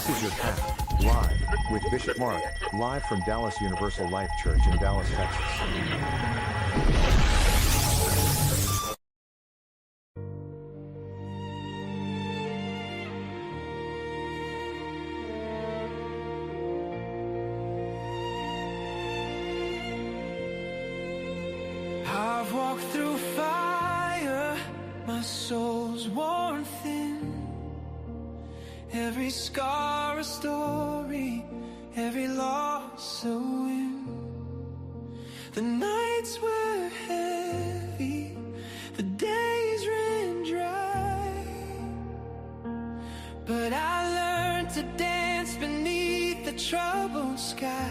This is your path, live, with Bishop Mark, live from Dallas Universal Life Church in Dallas, Texas. I've walked through fire, my soul's worn thin. Every scar a story, every loss a win. The nights were heavy, the days ran dry, but I learned to dance beneath the troubled sky.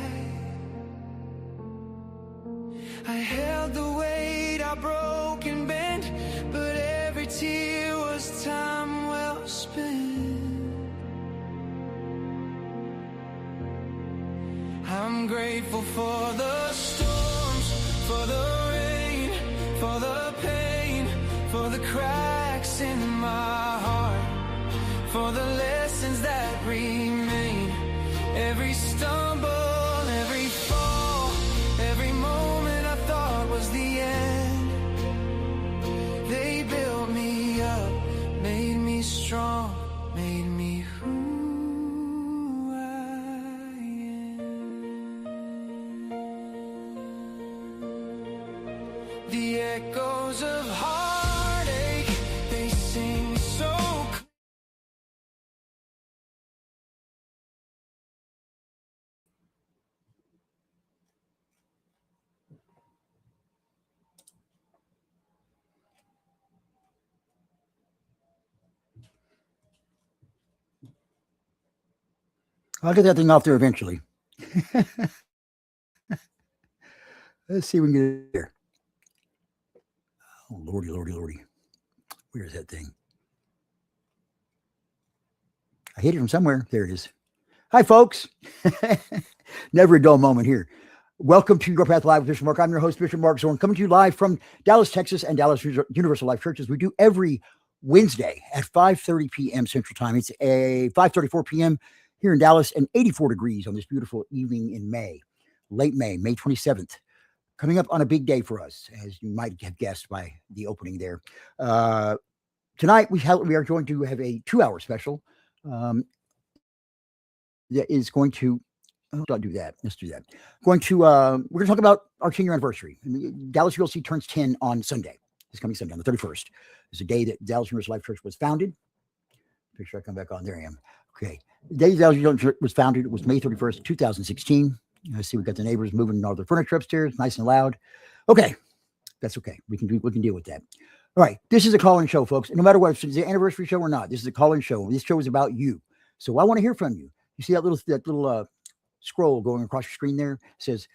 I held the weight, I broke and bent, but every tear was time well spent. I'm grateful for the storms, for the rain, for the pain, for the cracks in my heart, for the lessons that remain. Every stumble, every fall, every moment I thought was the end. They built me up, made me strong, made me who the echoes of heartache, they sing so clear. I'll get that thing off there eventually. Let's see if we can get it here. Oh, lordy, lordy, lordy. Where's that thing? I hit it from somewhere. There it is. Hi, folks. Never a dull moment here. Welcome to Your Path Live with Bishop Mark. I'm your host, Bishop Mark Zorn, coming to you live from Dallas, Texas, and Dallas Universal Life Churches. We do every Wednesday at 5:30 p.m. Central Time. It's a 5:34 p.m. here in Dallas and 84 degrees on this beautiful evening in May, late May 27th. Coming up on a big day for us, as you might have guessed by the opening there. Tonight, we are going to have a 2-hour special that is going to, don't do that. Let's do that. We're going to talk about our 10-year anniversary. Dallas ULC turns 10 on Sunday. This coming Sunday, on the 31st. It's a day that Dallas Universal Life Church was founded. Make sure I come back on. There I am. Okay. The day Dallas Universal Church was founded was May 31st, 2016. I see we got the neighbors moving all their furniture upstairs, nice and loud. Okay, that's okay. We can deal with that. All right, this is a call-in show, folks. And no matter what, if it's an anniversary show or not, this is a call-in show. This show is about you. So I want to hear from you. You see that little scroll going across your screen there? It says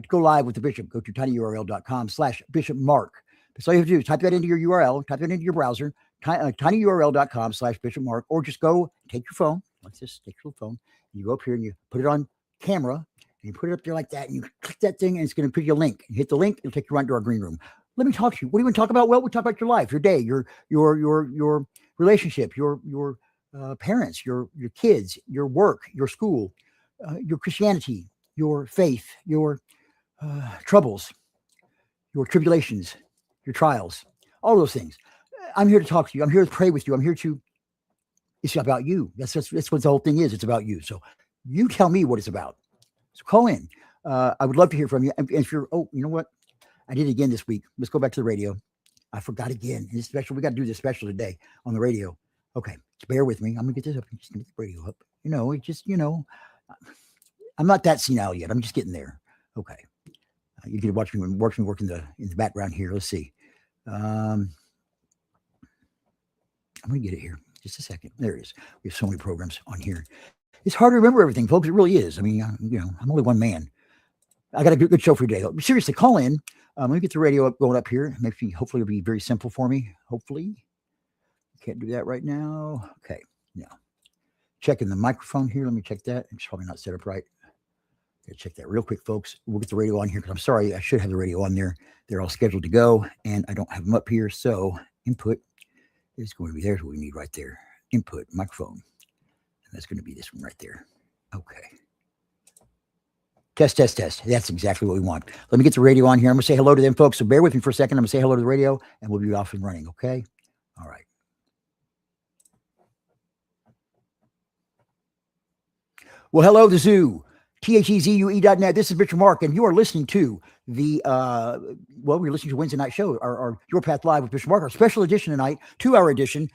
go live with the bishop. Go to tinyurl.com/bishopmark. That's all you have to do is type that into your URL, type that into your browser, tinyurl.com/bishopmark, or just go take your phone, like this, take your phone, and you go up here and you put it on camera. You put it up there like that, and you click that thing, and it's going to put you a link. You hit the link, it'll take you right to our green room. Let me talk to you. What do you want to talk about? Well, we talk about your life, your day, your relationship, your parents, your kids, your work, your school, your Christianity, your faith, your troubles, your tribulations, your trials, all those things. I'm here to talk to you. I'm here to pray with you. It's about you. That's what the whole thing is. It's about you. So you tell me what it's about. So call in. I would love to hear from you. And if you're, you know what? I did it again this week. Let's go back to the radio. I forgot again. It's special. We got to do this special today on the radio. Okay. Just bear with me. I'm going to get this up. I'm just going to get the radio up. I'm not that senile yet. I'm just getting there. Okay. You can watch me work in the background here. Let's see. I'm going to get it here. Just a second. There it is. We have so many programs on here. It's hard to remember everything, folks. It really is. I mean, I'm only one man. I got a good show for you today. Seriously, call in. Let me get the radio going up here. Hopefully it'll be very simple for me. Hopefully. Can't do that right now. Okay. No. Checking the microphone here. Let me check that. It's probably not set up right. Gotta check that real quick, folks. We'll get the radio on here because I'm sorry. I should have the radio on there. They're all scheduled to go, and I don't have them up here. So input is going to be, there's what we need right there. Input, microphone. That's going to be this one right there. Okay. Test, test, test. That's exactly what we want. Let me get the radio on here. I'm going to say hello to them, folks. So bear with me for a second. I'm going to say hello to the radio, and we'll be off and running, okay? All right. Well, hello, the zoo. THEZUE.net. This is Richard Mark, and you are listening to the, we're listening to Wednesday night show, our Your Path Live with Bishop Mark, our special edition tonight, 2-hour edition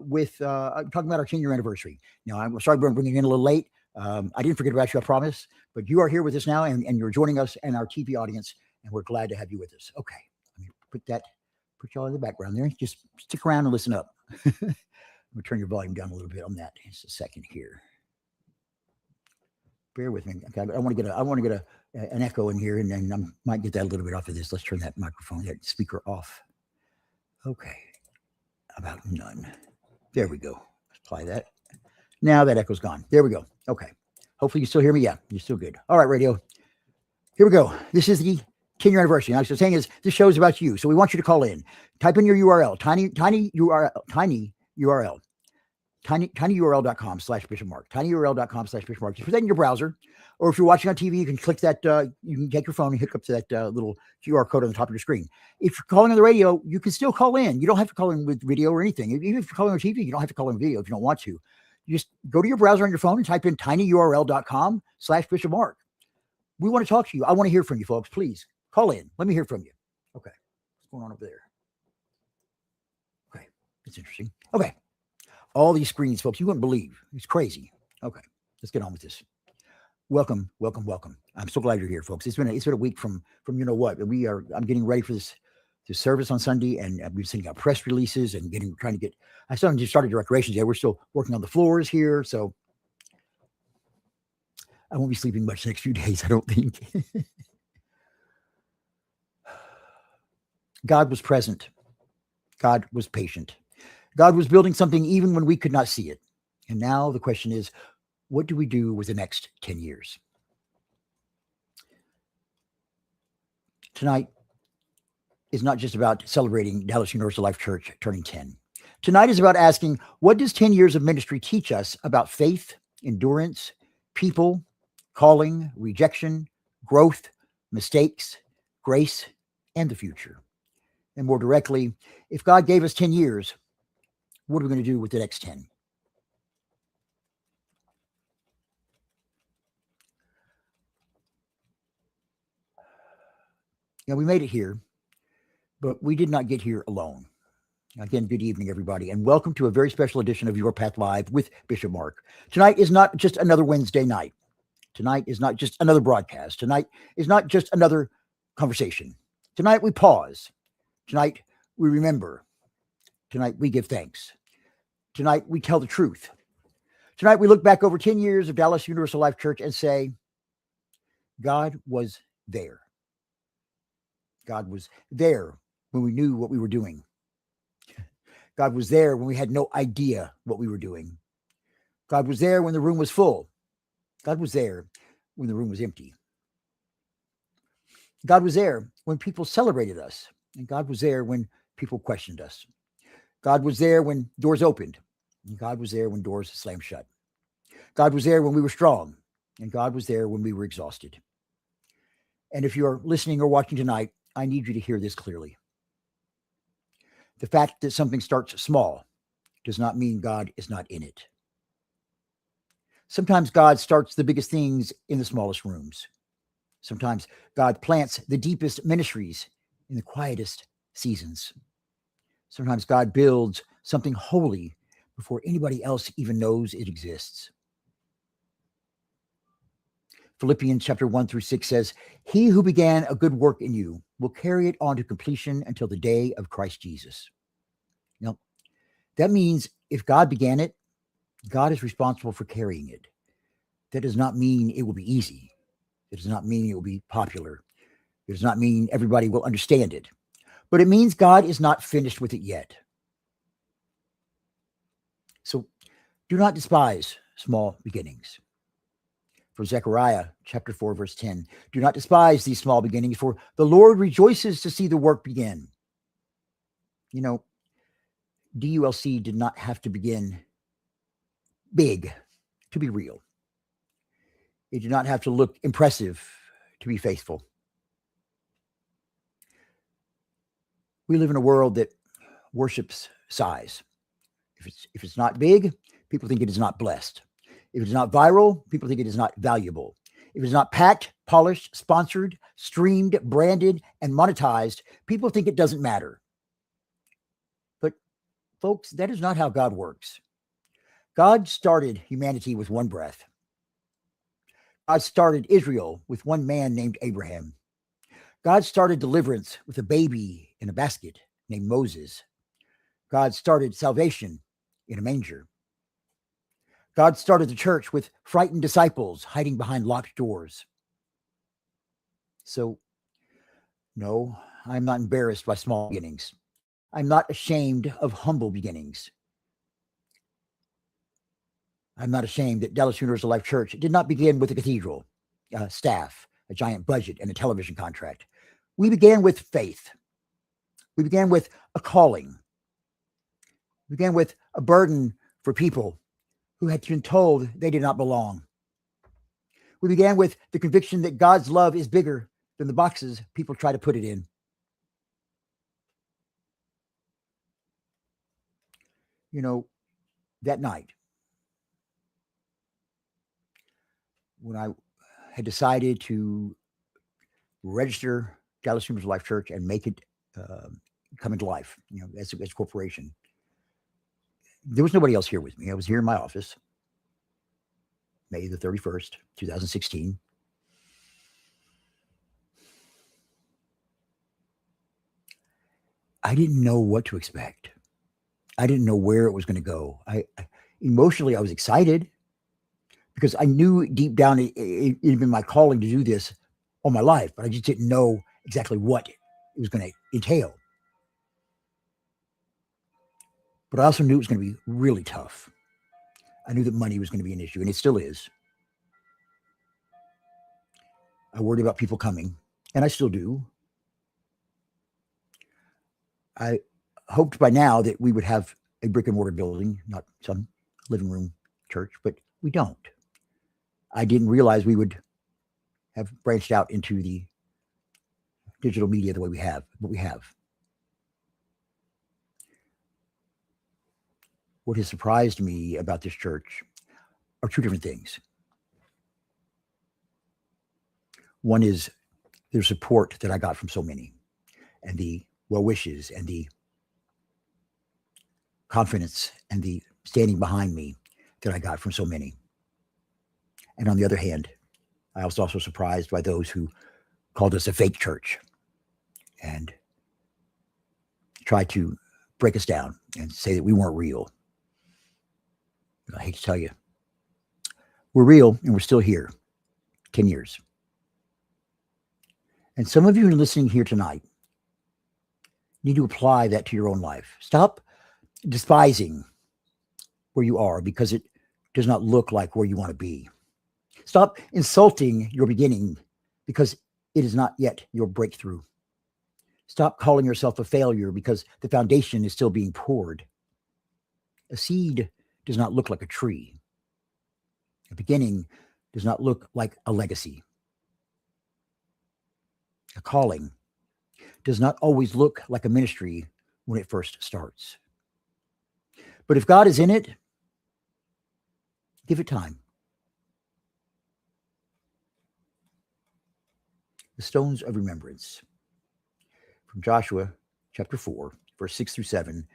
with talking about our 10-year anniversary. Now, I'm sorry we're bringing it in a little late. I didn't forget about you, I promise, but you are here with us now, and you're joining us and our TV audience, and we're glad to have you with us. Okay, let me put y'all in the background there. Just stick around and listen up. I'm going to turn your volume down a little bit on that. Just a second here. Bear with me. Okay, I want to get an echo in here, and then I might get that a little bit off of this. Let's turn that microphone, that speaker off. Okay, about none. There we go. Let's apply that. Now that echo's gone. There we go. Okay. Hopefully you still hear me. Yeah, you're still good. All right, radio. Here we go. This is the 10-year anniversary. Now, what I'm saying is this show is about you. So we want you to call in. Type in your URL, tinyurl.com/Bishop Mark. tinyurl.com/Bishop Mark. Just put that in your browser. Or if you're watching on TV, you can click that. You can take your phone and hook up to that little QR code on the top of your screen. If you're calling on the radio, you can still call in. You don't have to call in with video or anything. Even if you're calling on TV, you don't have to call in video if you don't want to. You just go to your browser on your phone and type in tinyurl.com/Bishop Mark. We want to talk to you. I want to hear from you, folks. Please call in. Let me hear from you. Okay. What's going on over there? Okay. It's interesting. Okay. All these screens, folks, you wouldn't believe. It's crazy. Okay. Let's get on with this. Welcome, welcome, welcome. I'm so glad you're here, folks. It's been a week from you know what. I'm getting ready for this service on Sunday, and we've been sending out press releases and I just started the decorations. Yeah, we're still working on the floors here, so I won't be sleeping much the next few days, I don't think. God was present. God was patient. God was building something even when we could not see it. And now the question is, what do we do with the next 10 years? Tonight is not just about celebrating Dallas Universal Life Church turning 10. Tonight is about asking, what does 10 years of ministry teach us about faith, endurance, people, calling, rejection, growth, mistakes, grace, and the future? And more directly, if God gave us 10 years, what are we going to do with the next 10? Yeah, we made it here, but we did not get here alone. Again, good evening, everybody, and welcome to a very special edition of Your Path Live with Bishop Mark. Tonight is not just another Wednesday night. Tonight is not just another broadcast. Tonight is not just another conversation. Tonight we pause. Tonight we remember. Tonight we give thanks. Tonight we tell the truth. Tonight we look back over 10 years of Dallas Universal Life Church and say, God was there. God was there when we knew what we were doing. God was there when we had no idea what we were doing. God was there when the room was full. God was there when the room was empty. God was there when people celebrated us. And God was there when people questioned us. God was there when doors opened. And God was there when doors slammed shut. God was there when we were strong. And God was there when we were exhausted. And if you're listening or watching tonight, I need you to hear this clearly. The fact that something starts small does not mean God is not in it. Sometimes God starts the biggest things in the smallest rooms. Sometimes God plants the deepest ministries in the quietest seasons. Sometimes God builds something holy before anybody else even knows it exists. Philippians chapter 1-6 says, he who began a good work in you will carry it on to completion until the day of Christ Jesus. Now, that means if God began it, God is responsible for carrying it. That does not mean it will be easy. It does not mean it will be popular. It does not mean everybody will understand it. But it means God is not finished with it yet. So do not despise small beginnings. For Zechariah chapter 4-10, do not despise these small beginnings, for the Lord rejoices to see the work begin. You know, DULC did not have to begin big. to be real. You do not have to look impressive to be faithful. We live in a world that worships size. If it's not big, people think it is not blessed. If it is not viral, people think it is not valuable. If it is not packed, polished, sponsored, streamed, branded, and monetized, people think it doesn't matter. But folks, that is not how God works. God started humanity with one breath. God started Israel with one man named Abraham. God started deliverance with a baby in a basket named Moses. God started salvation in a manger. God started the church with frightened disciples hiding behind locked doors. So, no, I'm not embarrassed by small beginnings. I'm not ashamed of humble beginnings. I'm not ashamed that Dallas Universal Life Church did not begin with a cathedral, staff, a giant budget, and a television contract. We began with faith. We began with a calling. We began with a burden for people who had been told they did not belong. We began with the conviction that God's love is bigger than the boxes people try to put it in. You know, that night, when I had decided to register Dallas Universal Life Church and make it come into life, as a corporation, there was nobody else here with me. I was here in my office, May the 31st, 2016. I didn't know what to expect. I didn't know where it was going to go. Emotionally, I was excited because I knew deep down it had been my calling to do this all my life, but I just didn't know exactly what it was going to entail. But I also knew it was going to be really tough. I knew that money was going to be an issue, and it still is. I worried about people coming, and I still do. I hoped by now that we would have a brick and mortar building, not some living room church, but we don't. I didn't realize we would have branched out into the digital media the way we have, but we have. What has surprised me about this church are two different things. One is the support that I got from so many, and the well wishes, and the confidence, and the standing behind me that I got from so many. And on the other hand, I was also surprised by those who called us a fake church and tried to break us down and say that we weren't real. I hate to tell you, we're real, and we're still here 10 years. And some of you who are listening here tonight need to apply that to your own life. Stop despising where you are because it does not look like where you want to be. Stop insulting your beginning because it is not yet your breakthrough. Stop calling yourself a failure because the foundation is still being poured. A seed does not look like a tree. A beginning does not look like a legacy. A calling does not always look like a ministry when it first starts. But if God is in it, give it time. The stones of remembrance. From Joshua chapter 4, verse 6 through 7.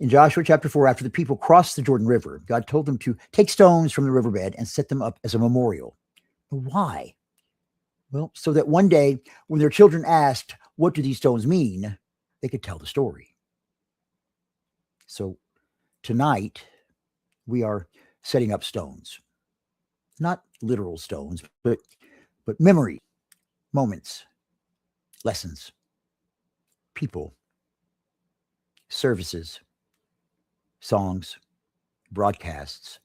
In Joshua chapter 4, after the people crossed the Jordan River, God told them to take stones from the riverbed and set them up as a memorial. But why? Well, so that one day when their children asked, what do these stones mean? They could tell the story. So tonight, we are setting up stones. Not literal stones, but memory, moments, lessons, people, services, songs, broadcasts,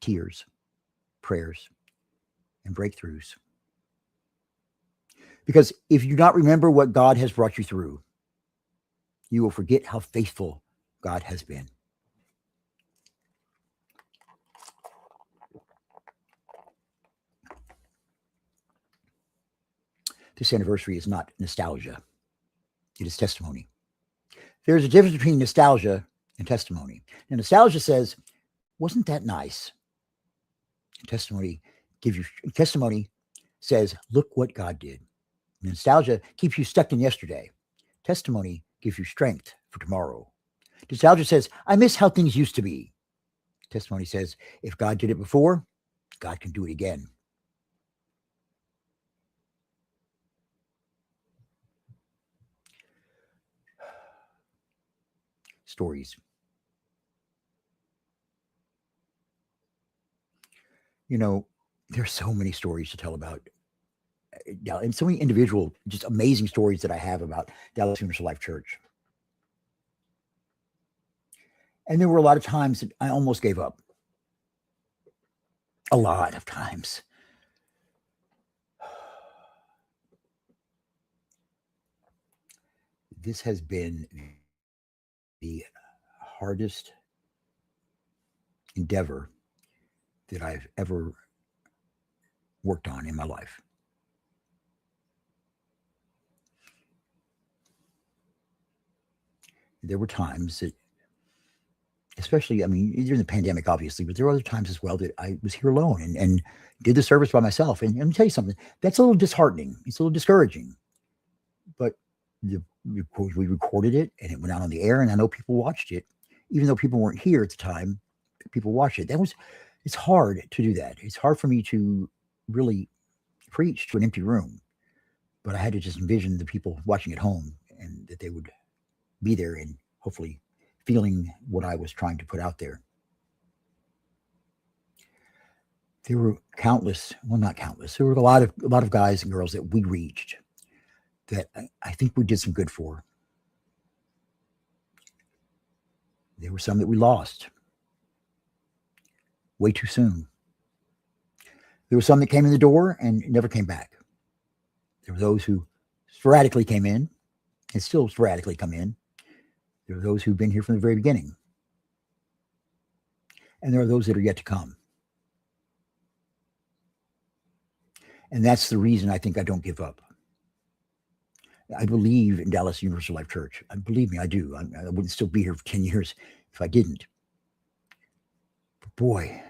tears, prayers, and breakthroughs. Because if you do not remember what God has brought you through, you will forget how faithful God has been. this anniversary is not nostalgia. It is testimony. There's a difference between nostalgia and testimony. And nostalgia says, wasn't that nice? And testimony says, look what God did. Nostalgia keeps you stuck in yesterday. Testimony gives you strength for tomorrow. Nostalgia says, I miss how things used to be. Testimony says, if God did it before, God can do it again. Stories. You know, there's so many stories to tell about, and so many individual, just amazing stories that I have about Dallas Universal Life Church. And there were a lot of times that I almost gave up. A lot of times. This has been the hardest endeavor that I've ever worked on in my life. There were times that, especially, I mean, during the pandemic, obviously, but there were other times as well that I was here alone and did the service by myself. And let me tell you something, that's a little disheartening. It's a little discouraging. But we recorded it and it went out on the air, and I know people watched it. Even though people weren't here at the time, people watched it. It's hard to do that. It's hard for me to really preach to an empty room. But I had to just envision the people watching at home and that they would be there and hopefully feeling what I was trying to put out there. There were countless, well, not countless. There were a lot of guys and girls that we reached that I think we did some good for. There were some that we lost way too soon. There were some that came in the door and never came back. There were those who sporadically came in and still sporadically come in. There are those who've been here from the very beginning. And there are those that are yet to come. And that's the reason I think I don't give up. I believe in Dallas Universal Life Church. Believe me, I do. I wouldn't still be here for 10 years if I didn't. But boy,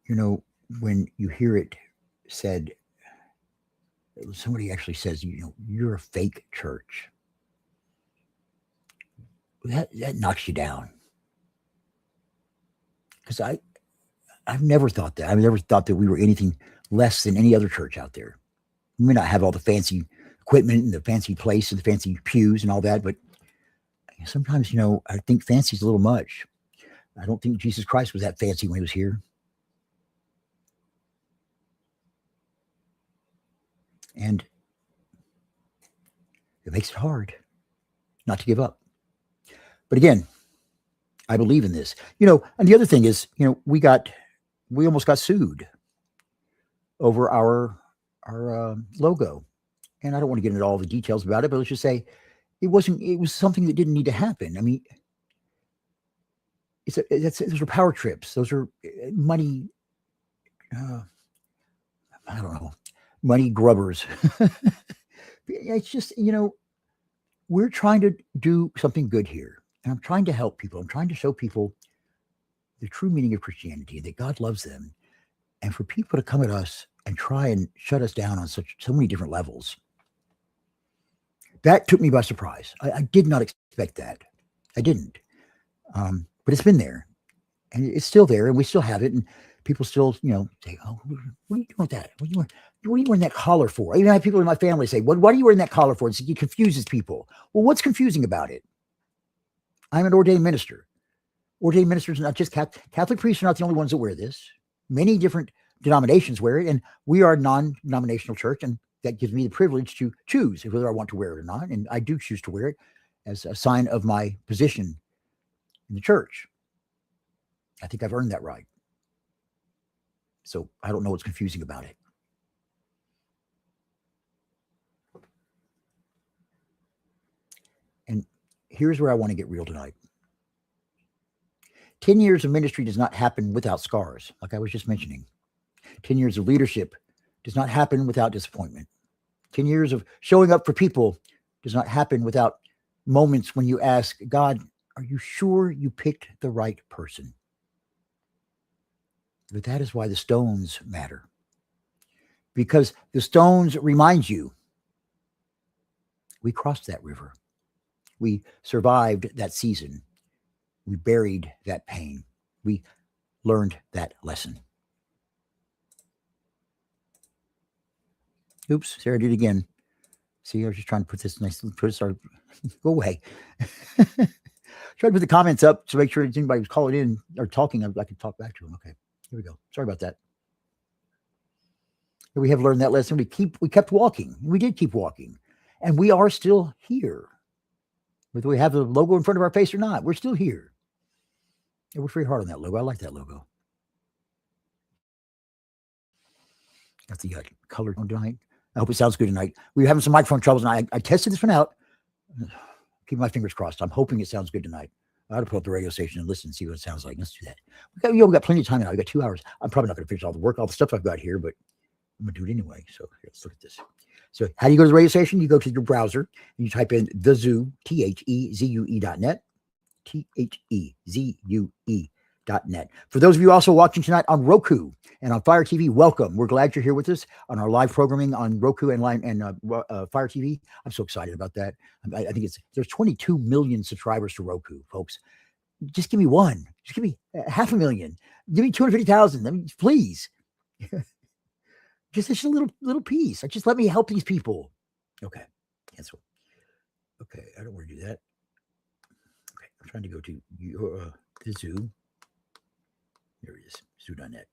you know, when you hear it said, somebody actually says, you know, you're a fake church. That knocks you down. Because I've never thought that. I've never thought that we were anything less than any other church out there. We may not have all the fancy equipment and the fancy place and the fancy pews and all that, but sometimes, you know, I think fancy is a little much. I don't think Jesus Christ was that fancy when he was here. And it makes it hard not to give up. But again, I believe in this. You know, and the other thing is, you know, we almost got sued over our logo. And I don't want to get into all the details about it, but let's just say it was something that didn't need to happen. I mean, those are power trips. Those are money, I don't know, money grubbers. It's just, you know, we're trying to do something good here. And I'm trying to help people. I'm trying to show people the true meaning of Christianity, that God loves them. And for people to come at us and try and shut us down on so many different levels, that took me by surprise. I did not expect that. I didn't. But it's been there. And it's still there. And we still have it. And people still, you know, say, oh, what are you doing with that? What are you wearing that collar for? I even have people in my family say, what are you wearing that collar for? It confuses people. Well, what's confusing about it? I'm an ordained minister. Ordained ministers are not just Catholic priests are not the only ones that wear this. Many different denominations wear it, and we are a non-denominational church, and that gives me the privilege to choose whether I want to wear it or not, and I do choose to wear it as a sign of my position in the church. I think I've earned that right. So I don't know what's confusing about it. And here's where I want to get real tonight. 10 years of ministry does not happen without scars, like I was just mentioning. 10 years of leadership does not happen without disappointment. 10 years of showing up for people does not happen without moments when you ask, God, are you sure you picked the right person? But that is why the stones matter. Because the stones remind you, we crossed that river. We survived that season. We buried that pain. We learned that lesson. Oops, Sarah did it again. See, I was just trying to put this nice little twist. Go away. Try to put the comments up to make sure anybody was calling in or talking, I could talk back to them. Okay, here we go. Sorry about that. We have learned that lesson. We kept walking. We did keep walking. And we are still here. Whether we have the logo in front of our face or not, we're still here. I worked very hard on that logo. I like that logo. That's the color tonight. I hope it sounds good tonight. We were having some microphone troubles, and I tested this one out. Keep my fingers crossed. I'm hoping it sounds good tonight. I ought to pull up the radio station and listen and see what it sounds like. Let's do that. We got plenty of time now. We got 2 hours. I'm probably not going to finish all the work, all the stuff I've got here, but I'm going to do it anyway. So here, let's look at this. So how do you go to the radio station? You go to your browser and you type in thezoo, THEZUE.net, THEZUE.net. For those of you also watching tonight on Roku and on Fire TV, welcome. We're glad you're here with us on our live programming on Roku and Fire TV. I'm so excited about that. I think there's 22 million subscribers to Roku, folks. Just give me one. Just give me 500,000. Give me 250,000. I mean, please. Just a little piece. Just let me help these people. Okay. Cancel. Okay. I don't want to do that. Okay. I'm trying to go to the Zoo. There it is. Zoo.net.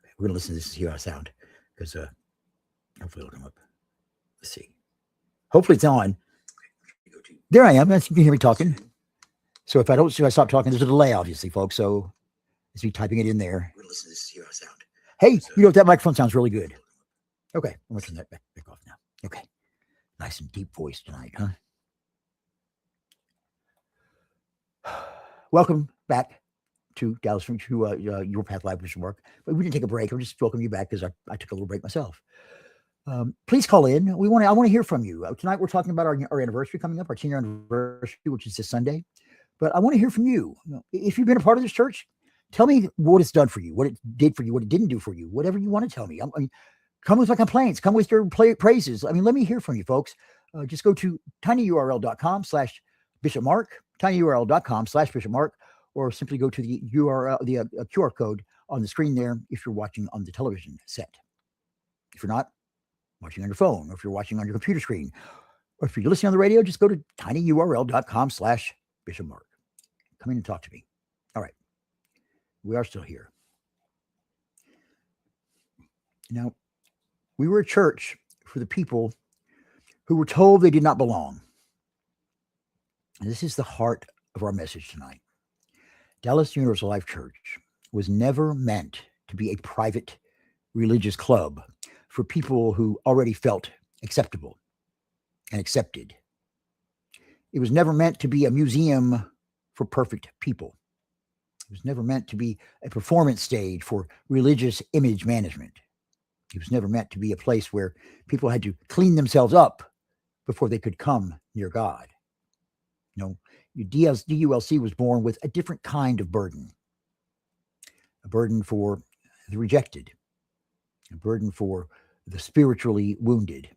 Okay, we're going to listen to this to hear how I sound because hopefully it'll come up. Let's see. Hopefully it's on. There I am. You can hear me talking. So if I stop talking, there's a delay, obviously, folks. So as you typing it in there. We're going to listen to this to hear how I sound. Hey, you know what? That microphone sounds really good. Okay. I'm going to turn that back off now. Okay. Nice and deep voice tonight, huh? Welcome back to Dallas, to Your Path Live with Mark. But we didn't take a break. I'm just welcoming you back because I took a little break myself. Please call in. I want to hear from you. Tonight we're talking about our anniversary coming up, our 10-year anniversary, which is this Sunday. But I want to hear from you. If you've been a part of this church, tell me what it's done for you, what it did for you, what it didn't do for you, whatever you want to tell me. Come with my complaints. Come with your praises. let me hear from you, folks. Just go to tinyurl.com/Bishop Mark, tinyurl.com/Bishop Mark, or simply go to the URL, the QR code on the screen there if you're watching on the television set. If you're not, watching on your phone, or if you're watching on your computer screen, or if you're listening on the radio, just go to tinyurl.com/Bishop Mark. Come in and talk to me. All right. We are still here. Now, we were a church for the people who were told they did not belong. And this is the heart of our message tonight. Dallas Universal Life Church was never meant to be a private religious club for people who already felt acceptable and accepted. It was never meant to be a museum for perfect people. It was never meant to be a performance stage for religious image management. It was never meant to be a place where people had to clean themselves up before they could come near God. DULC was born with a different kind of burden. A burden for the rejected. A burden for the spiritually wounded.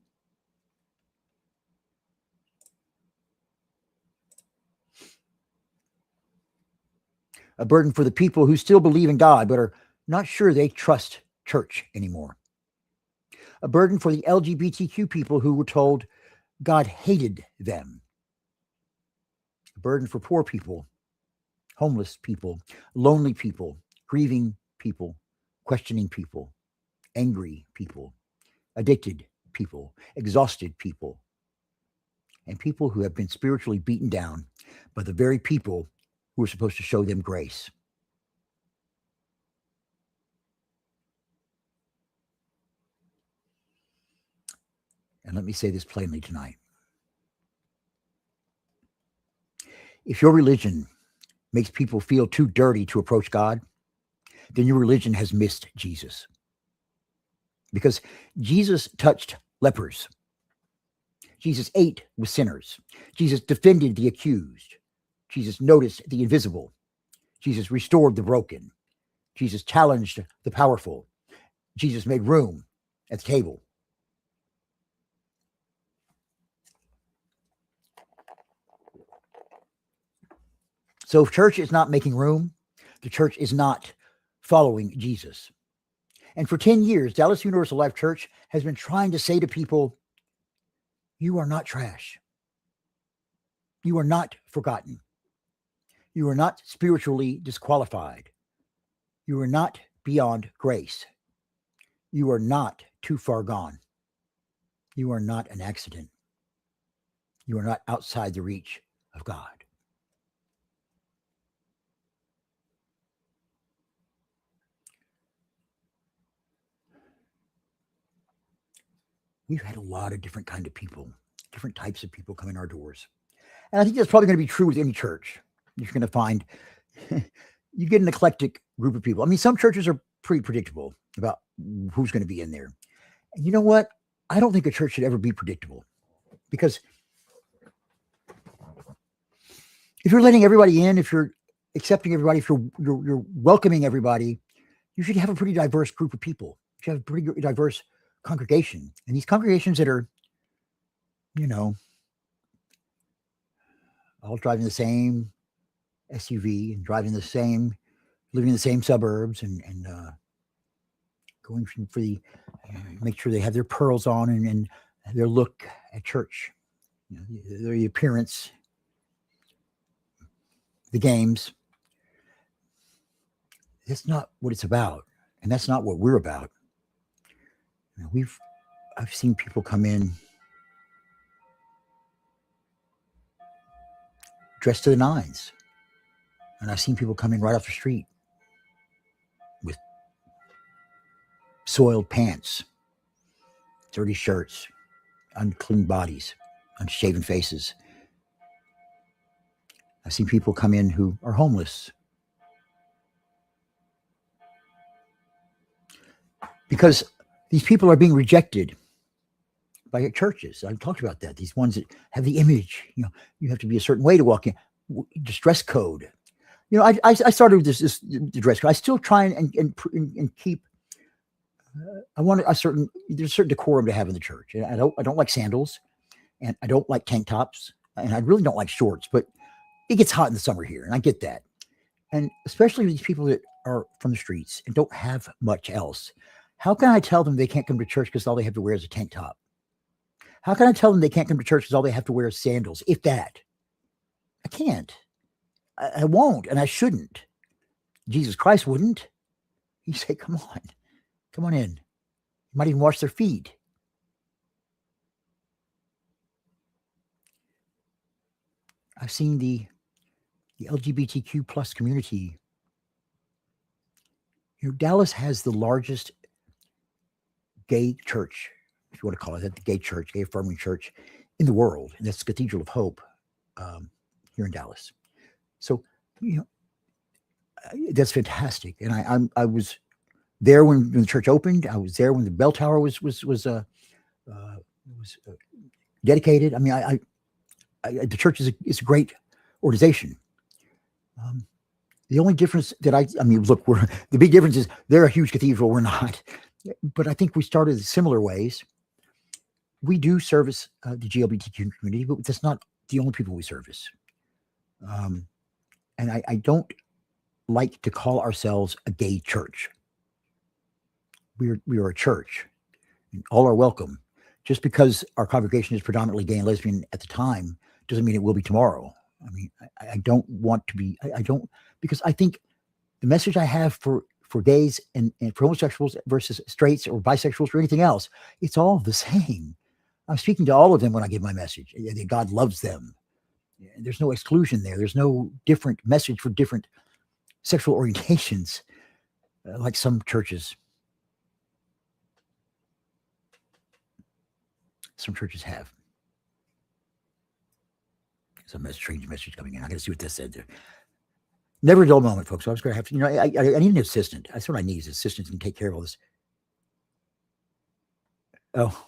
A burden for the people who still believe in God but are not sure they trust church anymore. A burden for the LGBTQ people who were told God hated them. A burden for poor people, homeless people, lonely people, grieving people, questioning people, angry people, addicted people, exhausted people, and people who have been spiritually beaten down by the very people who are supposed to show them grace. And let me say this plainly tonight. If your religion makes people feel too dirty to approach God, then your religion has missed Jesus. Because Jesus touched lepers. Jesus ate with sinners. Jesus defended the accused. Jesus noticed the invisible. Jesus restored the broken. Jesus challenged the powerful. Jesus made room at the table. So if church is not making room, the church is not following Jesus. And for 10 years, Dallas Universal Life Church has been trying to say to people, you are not trash. You are not forgotten. You are not spiritually disqualified. You are not beyond grace. You are not too far gone. You are not an accident. You are not outside the reach of God. We've had a lot of different kind of people, different types of people come in our doors. And I think that's probably going to be true with any church. You're going to find you get an eclectic group of people. I mean, some churches are pretty predictable about who's going to be in there. And you know what? I don't think a church should ever be predictable, because if you're letting everybody in, if you're accepting everybody, if you're welcoming everybody, you should have a pretty diverse group of people. You should have a pretty diverse congregation. And these congregations that are, all driving the same SUV and living in the same suburbs and going for the, make sure they have their pearls on and their look at church, the appearance, the games. That's not what it's about. And that's not what we're about. I've seen people come in dressed to the nines. And I've seen people come in right off the street with soiled pants, dirty shirts, unclean bodies, unshaven faces. I've seen people come in who are homeless. Because these people are being rejected by churches. I've talked about that. These ones that have the image, you have to be a certain way to walk in. Just dress code. I started with this the dress code. I still try and keep. There's a certain decorum to have in the church. And I don't like sandals, and I don't like tank tops, and I really don't like shorts. But it gets hot in the summer here, and I get that. And especially these people that are from the streets and don't have much else. How can I tell them they can't come to church because all they have to wear is a tank top? How can I tell them they can't come to church because all they have to wear is sandals? If that, I can't. I won't, and I shouldn't. Jesus Christ wouldn't. He'd say, come on in. You might even wash their feet. I've seen the LGBTQ plus community. Dallas has the largest gay church, if you want to call it that, the gay church, gay affirming church in the world. And that's Cathedral of Hope here in Dallas. So, that's fantastic. And I was there when the church opened. I was there when the bell tower was dedicated. I mean, the church is a great organization. The only difference that look, the big difference is they're a huge cathedral. We're not, but I think we started in similar ways. We do service the GLBTQ community, but that's not the only people we service. And I don't like to call ourselves a gay church. We are a church, and all are welcome. Just because our congregation is predominantly gay and lesbian at the time doesn't mean it will be tomorrow. I mean, I don't want to be. I don't, because I think the message I have for gays and for homosexuals versus straights or bisexuals or anything else, it's all the same. I'm speaking to all of them when I give my message. God loves them. There's no exclusion there. There's no different message for different sexual orientations, like some churches. Some churches have. Some strange message coming in. I got to see what that said there. Never a dull moment, folks. I was going to have to, I need an assistant. That's what I need is an assistant to take care of all this. Oh,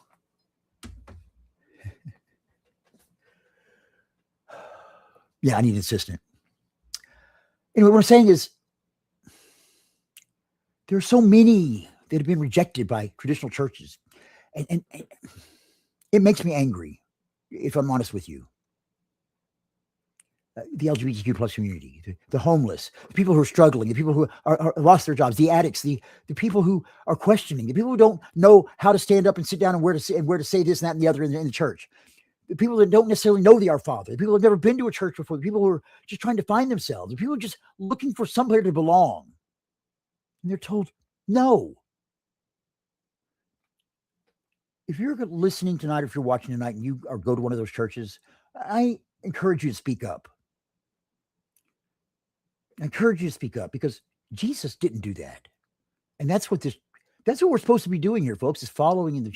yeah, I need an assistant. Anyway, what I'm saying is there are so many that have been rejected by traditional churches. And it makes me angry, if I'm honest with you. The LGBTQ plus community, the homeless, the people who are struggling, the people who are lost their jobs, the addicts, the people who are questioning, the people who don't know how to stand up and sit down and where to say this and that and the other in the church, the people that don't necessarily know the Our Father, the people who have never been to a church before, the people who are just trying to find themselves, the people who are just looking for somewhere to belong. And they're told, no. If you're listening tonight, if you're watching tonight and you go to one of those churches, I encourage you to speak up. I encourage you to speak up because Jesus didn't do that. And that's what we're supposed to be doing here, folks, is following in the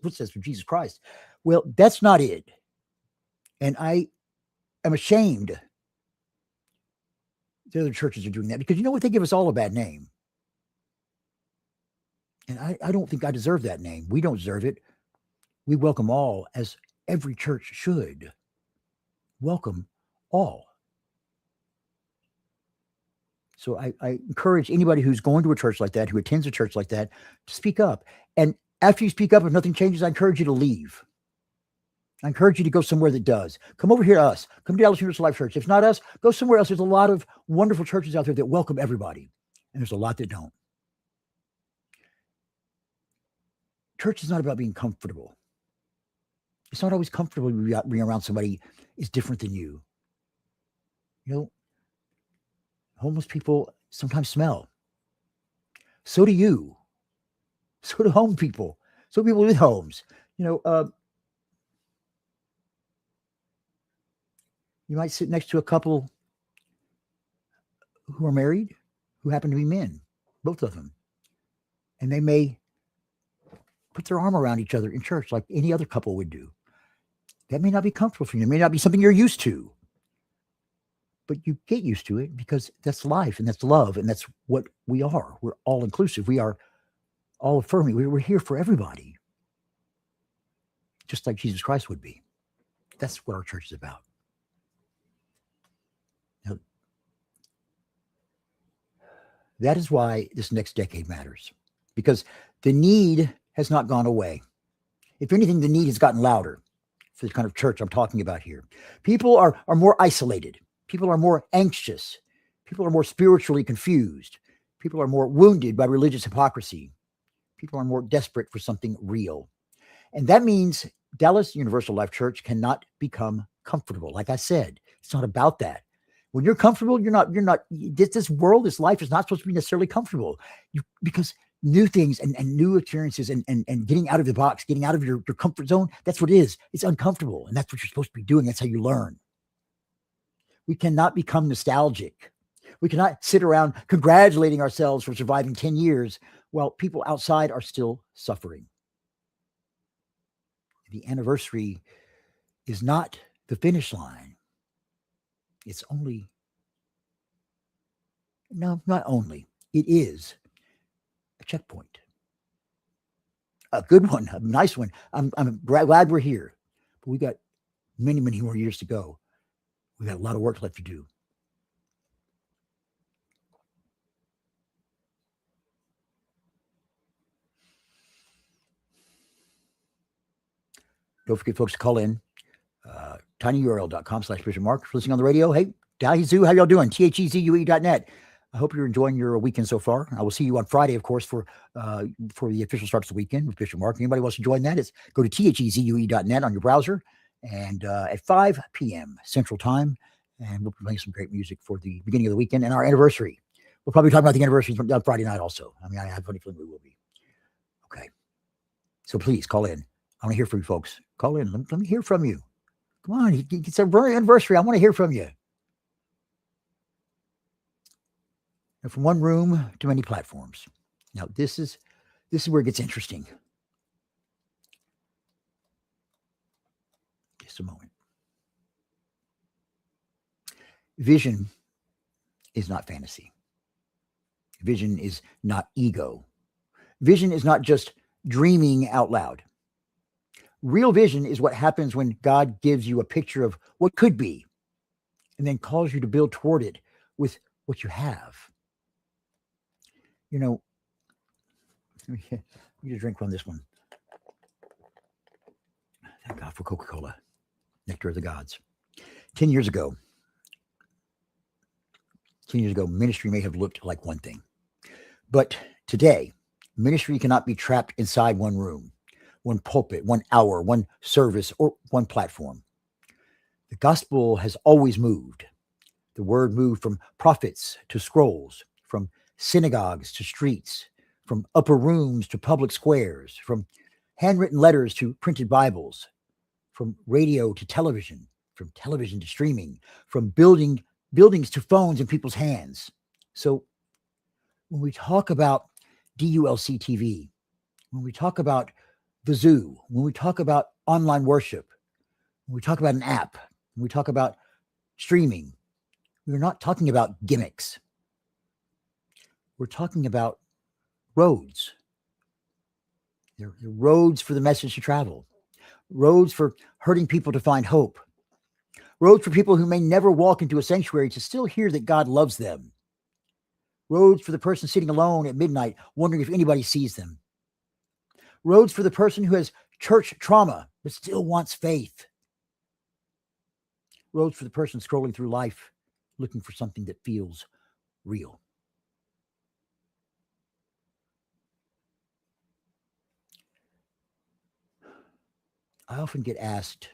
footsteps of Jesus Christ. Well, that's not it. And I am ashamed the other churches are doing that because you know what? They give us all a bad name. And I don't think I deserve that name. We don't deserve it. We welcome all, as every church should. Welcome all. So I encourage anybody who's going to a church like that, who attends a church like that, to speak up. And after you speak up, if nothing changes, I encourage you to leave. I encourage you to go somewhere that does. Come over here to us. Come to Dallas Universal Life Church. If not us, go somewhere else. There's a lot of wonderful churches out there that welcome everybody. And there's a lot that don't. Church is not about being comfortable. It's not always comfortable being around somebody is different than you. You know, homeless people sometimes smell. So do you. So do home people. So do people with homes. You might sit next to a couple who are married, who happen to be men, both of them. And they may put their arm around each other in church like any other couple would do. That may not be comfortable for you. It may not be something you're used to. But you get used to it because that's life and that's love and that's what we are. We're all inclusive. We are all affirming. We're here for everybody. Just like Jesus Christ would be. That's what our church is about. Now, that is why this next decade matters. Because the need has not gone away. If anything, the need has gotten louder for the kind of church I'm talking about here. People are more isolated. People are more anxious. People are more spiritually confused. People are more wounded by religious hypocrisy. People are more desperate for something real. And that means Dallas Universal Life Church cannot become comfortable. Like I said, it's not about that. When you're comfortable, you're not, this world, this life is not supposed to be necessarily comfortable because new things and new experiences and getting out of the box, getting out of your comfort zone, that's what it is. It's uncomfortable. And that's what you're supposed to be doing. That's how you learn. We cannot become nostalgic. We cannot sit around congratulating ourselves for surviving 10 years while people outside are still suffering. The anniversary is not the finish line. It's only, no, not only, it is a checkpoint. A good one, a nice one. I'm glad we're here, but we got many, many more years to go. We got a lot of work left to do. Don't forget, folks, to call in. tinyurl.com/Bishop Mark. Listening on the radio. Hey, Dahizoo, how y'all doing? THEZUE.net. I hope you're enjoying your weekend so far. I will see you on Friday, of course, for the official starts of the weekend with Bishop Mark. Anybody wants to join that, go to THEZUE.net on your browser and at 5 p.m. Central Time. And we'll be playing some great music for the beginning of the weekend and our anniversary. We'll probably talk about the anniversary on Friday night also. I mean, I have a funny feeling we will be. Okay. So please call in. I want to hear from you folks. Call in. Let me hear from you. Come on. It's our anniversary. I want to hear from you. And from one room to many platforms. Now, this is where it gets interesting. Just a moment. Vision is not fantasy. Vision is not ego. Vision is not just dreaming out loud. Real vision is what happens when God gives you a picture of what could be and then calls you to build toward it with what you have. You know, let me get a drink from this one. Thank God for Coca-Cola, nectar of the gods. 10 years ago, ministry may have looked like one thing. But today, ministry cannot be trapped inside one room, one pulpit, 1 hour, one service, or one platform. The gospel has always moved. The word moved from prophets to scrolls, from synagogues to streets, from upper rooms to public squares, from handwritten letters to printed Bibles, from radio to television, from television to streaming, from buildings to phones in people's hands. So when we talk about DULC TV, when we talk about the zoo, when we talk about online worship, when we talk about an app, when we talk about streaming, we're not talking about gimmicks. We're talking about roads. They're roads for the message to travel, roads for hurting people to find hope, roads for people who may never walk into a sanctuary to still hear that God loves them, roads for the person sitting alone at midnight wondering if anybody sees them, roads for the person who has church trauma but still wants faith, roads for the person scrolling through life looking for something that feels real. I often get asked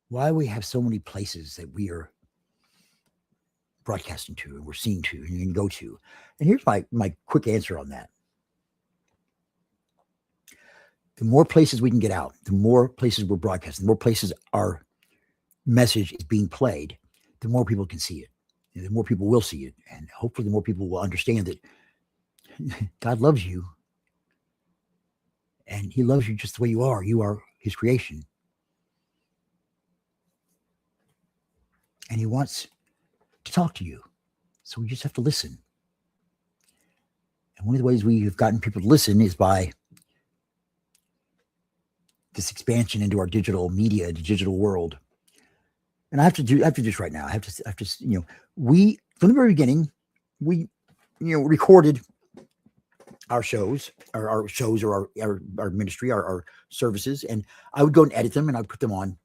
why we have so many places that we are broadcasting to and we're seen to and you can go to. And here's my quick answer on that. The more places we can get out, the more places we're broadcasting, the more places our message is being played, the more people can see it. And the more people will see it. And hopefully the more people will understand that God loves you. And he loves you just the way you are. You are his creation. And he wants to talk to you. So we just have to listen. And one of the ways we have gotten people to listen is by this expansion into our digital media, the digital world. And I have to do this right now. I have to, we, from the very beginning, we, recorded our shows, our shows or our ministry, our services. And I would go and edit them and I would put them on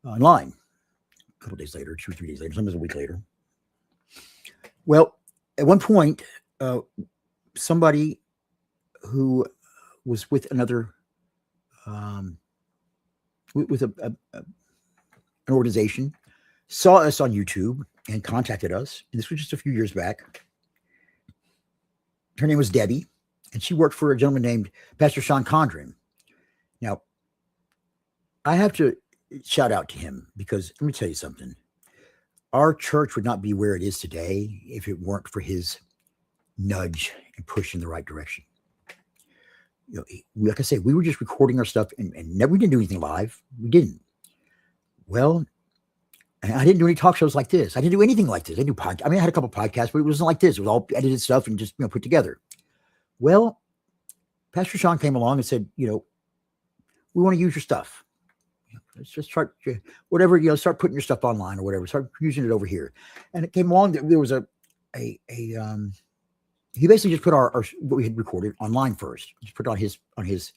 online a couple days later, 2 or 3 days later, sometimes a week later. Well, at one point, somebody who was with another, with an organization, saw us on YouTube and contacted us. And this was just a few years back. Her name was Debbie, and she worked for a gentleman named Pastor Sean Condren. Now, I have to shout out to him because let me tell you something. Our church would not be where it is today if it weren't for his nudge and push in the right direction. Like I say, we were just recording our stuff and we didn't do anything live. We didn't. Well, I didn't do any talk shows like this. I didn't do anything like this. I do podcasts. I mean, I had a couple podcasts, but it wasn't like this. It was all edited stuff and just put together. Well, Pastor Sean came along and said, we want to use your stuff. Let's just start whatever, start putting your stuff online or whatever. Start using it over here. And it came along that there was he basically just put our what we had recorded online first. Just put it on his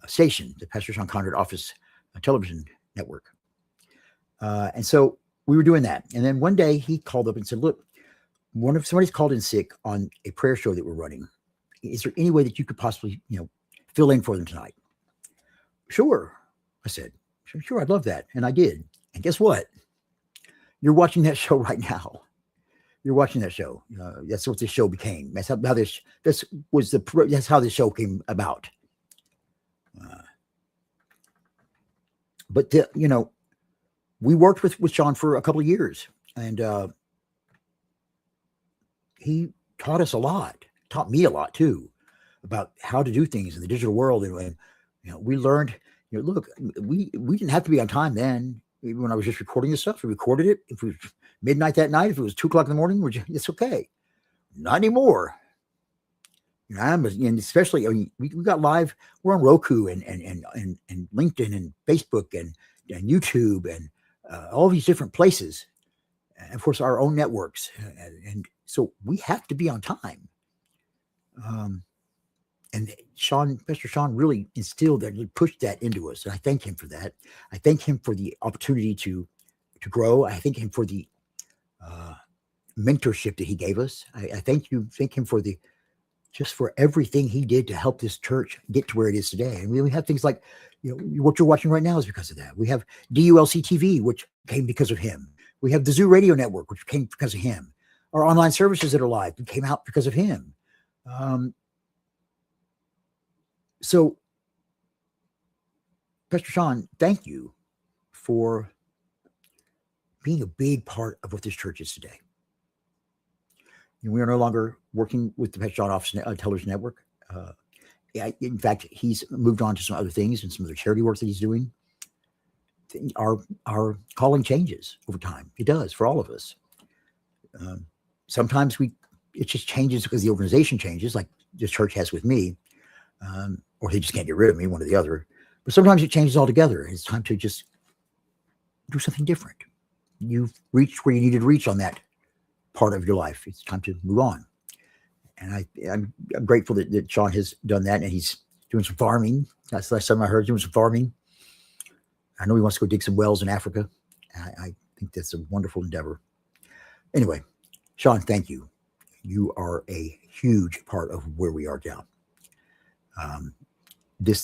station, the Pastor Sean Conrad Office Television Network. And so we were doing that. And then one day he called up and said, look, somebody's called in sick on a prayer show that we're running. Is there any way that you could possibly, fill in for them tonight? Sure. I said, sure. I'd love that. And I did. And guess what? You're watching that show right now. You're watching that show. That's what this show became. That's how this show came about. But we worked with Sean for a couple of years, and he taught us a lot, taught me a lot too, about how to do things in the digital world. And we learned, look, we didn't have to be on time then. Even when I was just recording this stuff, we recorded it. If it was midnight that night, if it was 2:00 in the morning, it's okay. Not anymore. And especially, I mean, we got live. We're on Roku and LinkedIn and Facebook and YouTube and all these different places. And of course, our own networks. And so we have to be on time. And Pastor Sean really instilled that, he pushed that into us. And I thank him for that. I thank him for the opportunity to grow. I thank him for the mentorship that he gave us. I thank him for for everything he did to help this church get to where it is today. And we have things like, what you're watching right now is because of that. We have DULC TV, which came because of him. We have the Zoo Radio Network, which came because of him. Our online services that are live came out because of him. So, Pastor Sean, thank you for being a big part of what this church is today. We are no longer working with the Pastor Sean Office Television Network. In fact, he's moved on to some other things and some other charity work that he's doing. Our calling changes over time. It does for all of us. Sometimes it just changes because the organization changes, like this church has with me. Or they just can't get rid of me, one or the other. But sometimes it changes altogether. It's time to just do something different. You've reached where you needed to reach on that part of your life. It's time to move on. And I'm grateful that Sean has done that, and he's doing some farming. That's the last time I heard, doing some farming. I know he wants to go dig some wells in Africa. I think that's a wonderful endeavor. Anyway, Sean, thank you. You are a huge part of where we are now.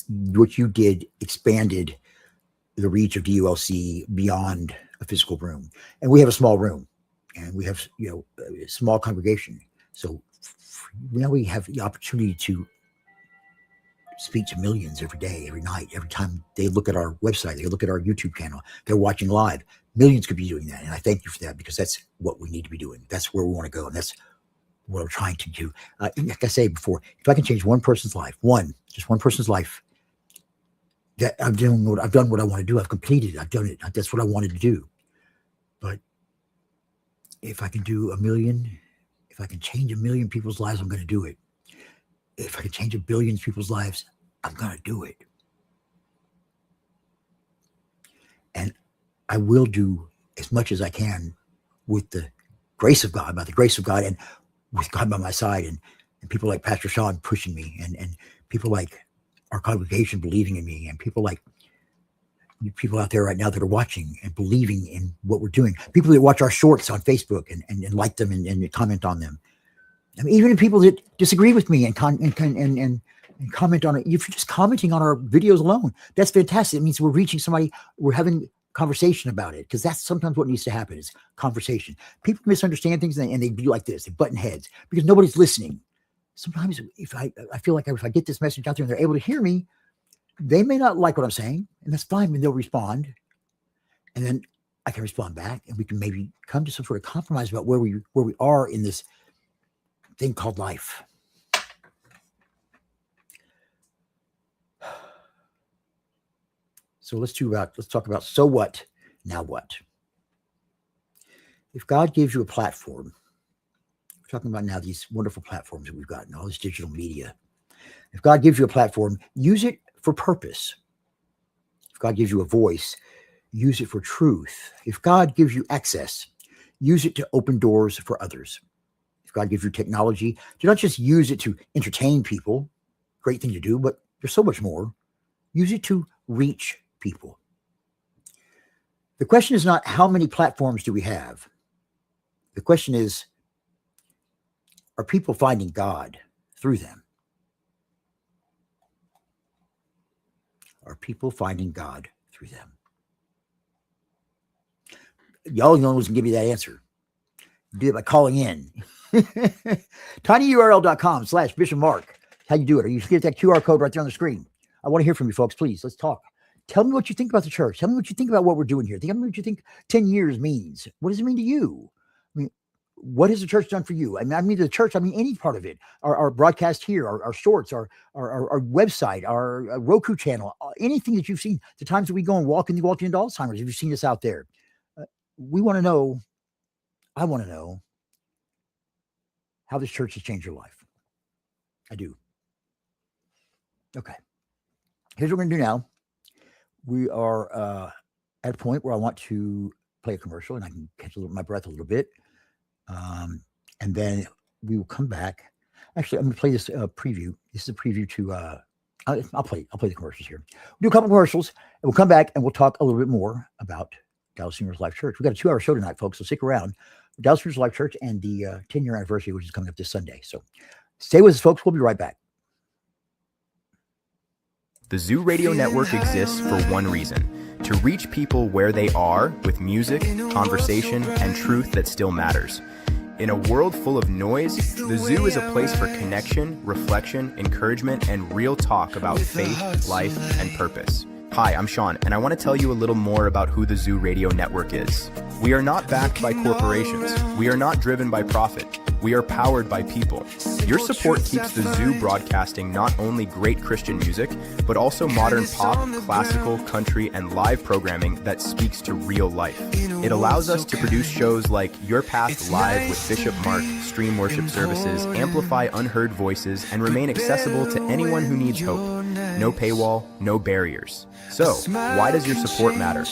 What you did expanded the reach of DULC beyond a physical room. And we have a small room, and we have, a small congregation. So now we have the opportunity to speak to millions every day, every night, every time they look at our website, they look at our YouTube channel, they're watching live. Millions could be doing that. And I thank you for that, because that's what we need to be doing. That's where we want to go. And that's what I'm trying to do. Like I said before, if I can change one person's life, just one person's life, that I've done what I want to do. I've completed it. I've done it. That's what I wanted to do. But if I can do 1 million, if I can change 1 million people's lives, I'm going to do it. If I can change 1 billion people's lives, I'm going to do it. And I will do as much as I can with the grace of God, by the grace of God, and with God by my side, and people like Pastor Sean pushing me, and people like our congregation believing in me, and people like you people out there right now that are watching and believing in what we're doing. People that watch our shorts on Facebook and like them and comment on them. I mean, even people that disagree with me and comment on it. If you're just commenting on our videos alone, that's fantastic. It means we're reaching somebody. We're having conversation about it, because that's sometimes what needs to happen, is conversation. People misunderstand things, and they do like this. They button heads because nobody's listening. Sometimes if I feel like if I get this message out there and they're able to hear me, they may not like what I'm saying, and that's fine. And they'll respond, and then I can respond back, and we can maybe come to some sort of compromise about where we are in this thing called life. So let's talk about, so what, now what? If God gives you a platform, we're talking about now these wonderful platforms that we've gotten, all this digital media. If God gives you a platform, use it for purpose. If God gives you a voice, use it for truth. If God gives you access, use it to open doors for others. If God gives you technology, do not just use it to entertain people, great thing to do, but there's so much more. Use it to reach people. The question is not how many platforms do we have? The question is, are people finding God through them? Are people finding God through them? Y'all know who's going to give you that answer. Do it by calling in. tinyurl.com/Bishop Mark. How you do it? Or you get that QR code right there on the screen. I want to hear from you folks. Please, let's talk. Tell me what you think about the church. Tell me what you think about what we're doing here. Tell me what you think 10 years means. What does it mean to you? I mean, what has the church done for you? I mean the church, I mean any part of it. Our broadcast here, our shorts, our website, our Roku channel, anything that you've seen, the times that we go and walk into Alzheimer's, if you've seen us out there. We want to know, I want to know how this church has changed your life. I do. Okay. Here's what we're going to do now. We are at a point where I want to play a commercial and I can catch my breath a little bit. And then we will come back. Actually, I'm going to play this preview. This is a preview to, I'll play the commercials here. We'll do a couple commercials and we'll come back and we'll talk a little bit more about Dallas Universal Life Church. We've got a 2-hour show tonight, folks, so stick around. Dallas Universal Life Church and the 10-year anniversary, which is coming up this Sunday. So stay with us, folks. We'll be right back. The Zoo Radio Network exists for one reason: to reach people where they are with music, conversation, and truth that still matters. In a world full of noise, the Zoo is a place for connection, reflection, encouragement, and real talk about faith, life, and purpose. Hi, I'm Sean, and I want to tell you a little more about who the Zoo Radio Network is. We are not backed by corporations. We are not driven by profit. We are powered by people. Your support keeps the Zoo broadcasting not only great Christian music, but also modern pop, classical, country, and live programming that speaks to real life. It allows us to produce shows like Your Path Live with Bishop Mark, stream worship services, amplify unheard voices, and remain accessible to anyone who needs hope. No paywall, no barriers. So, why does your support matter?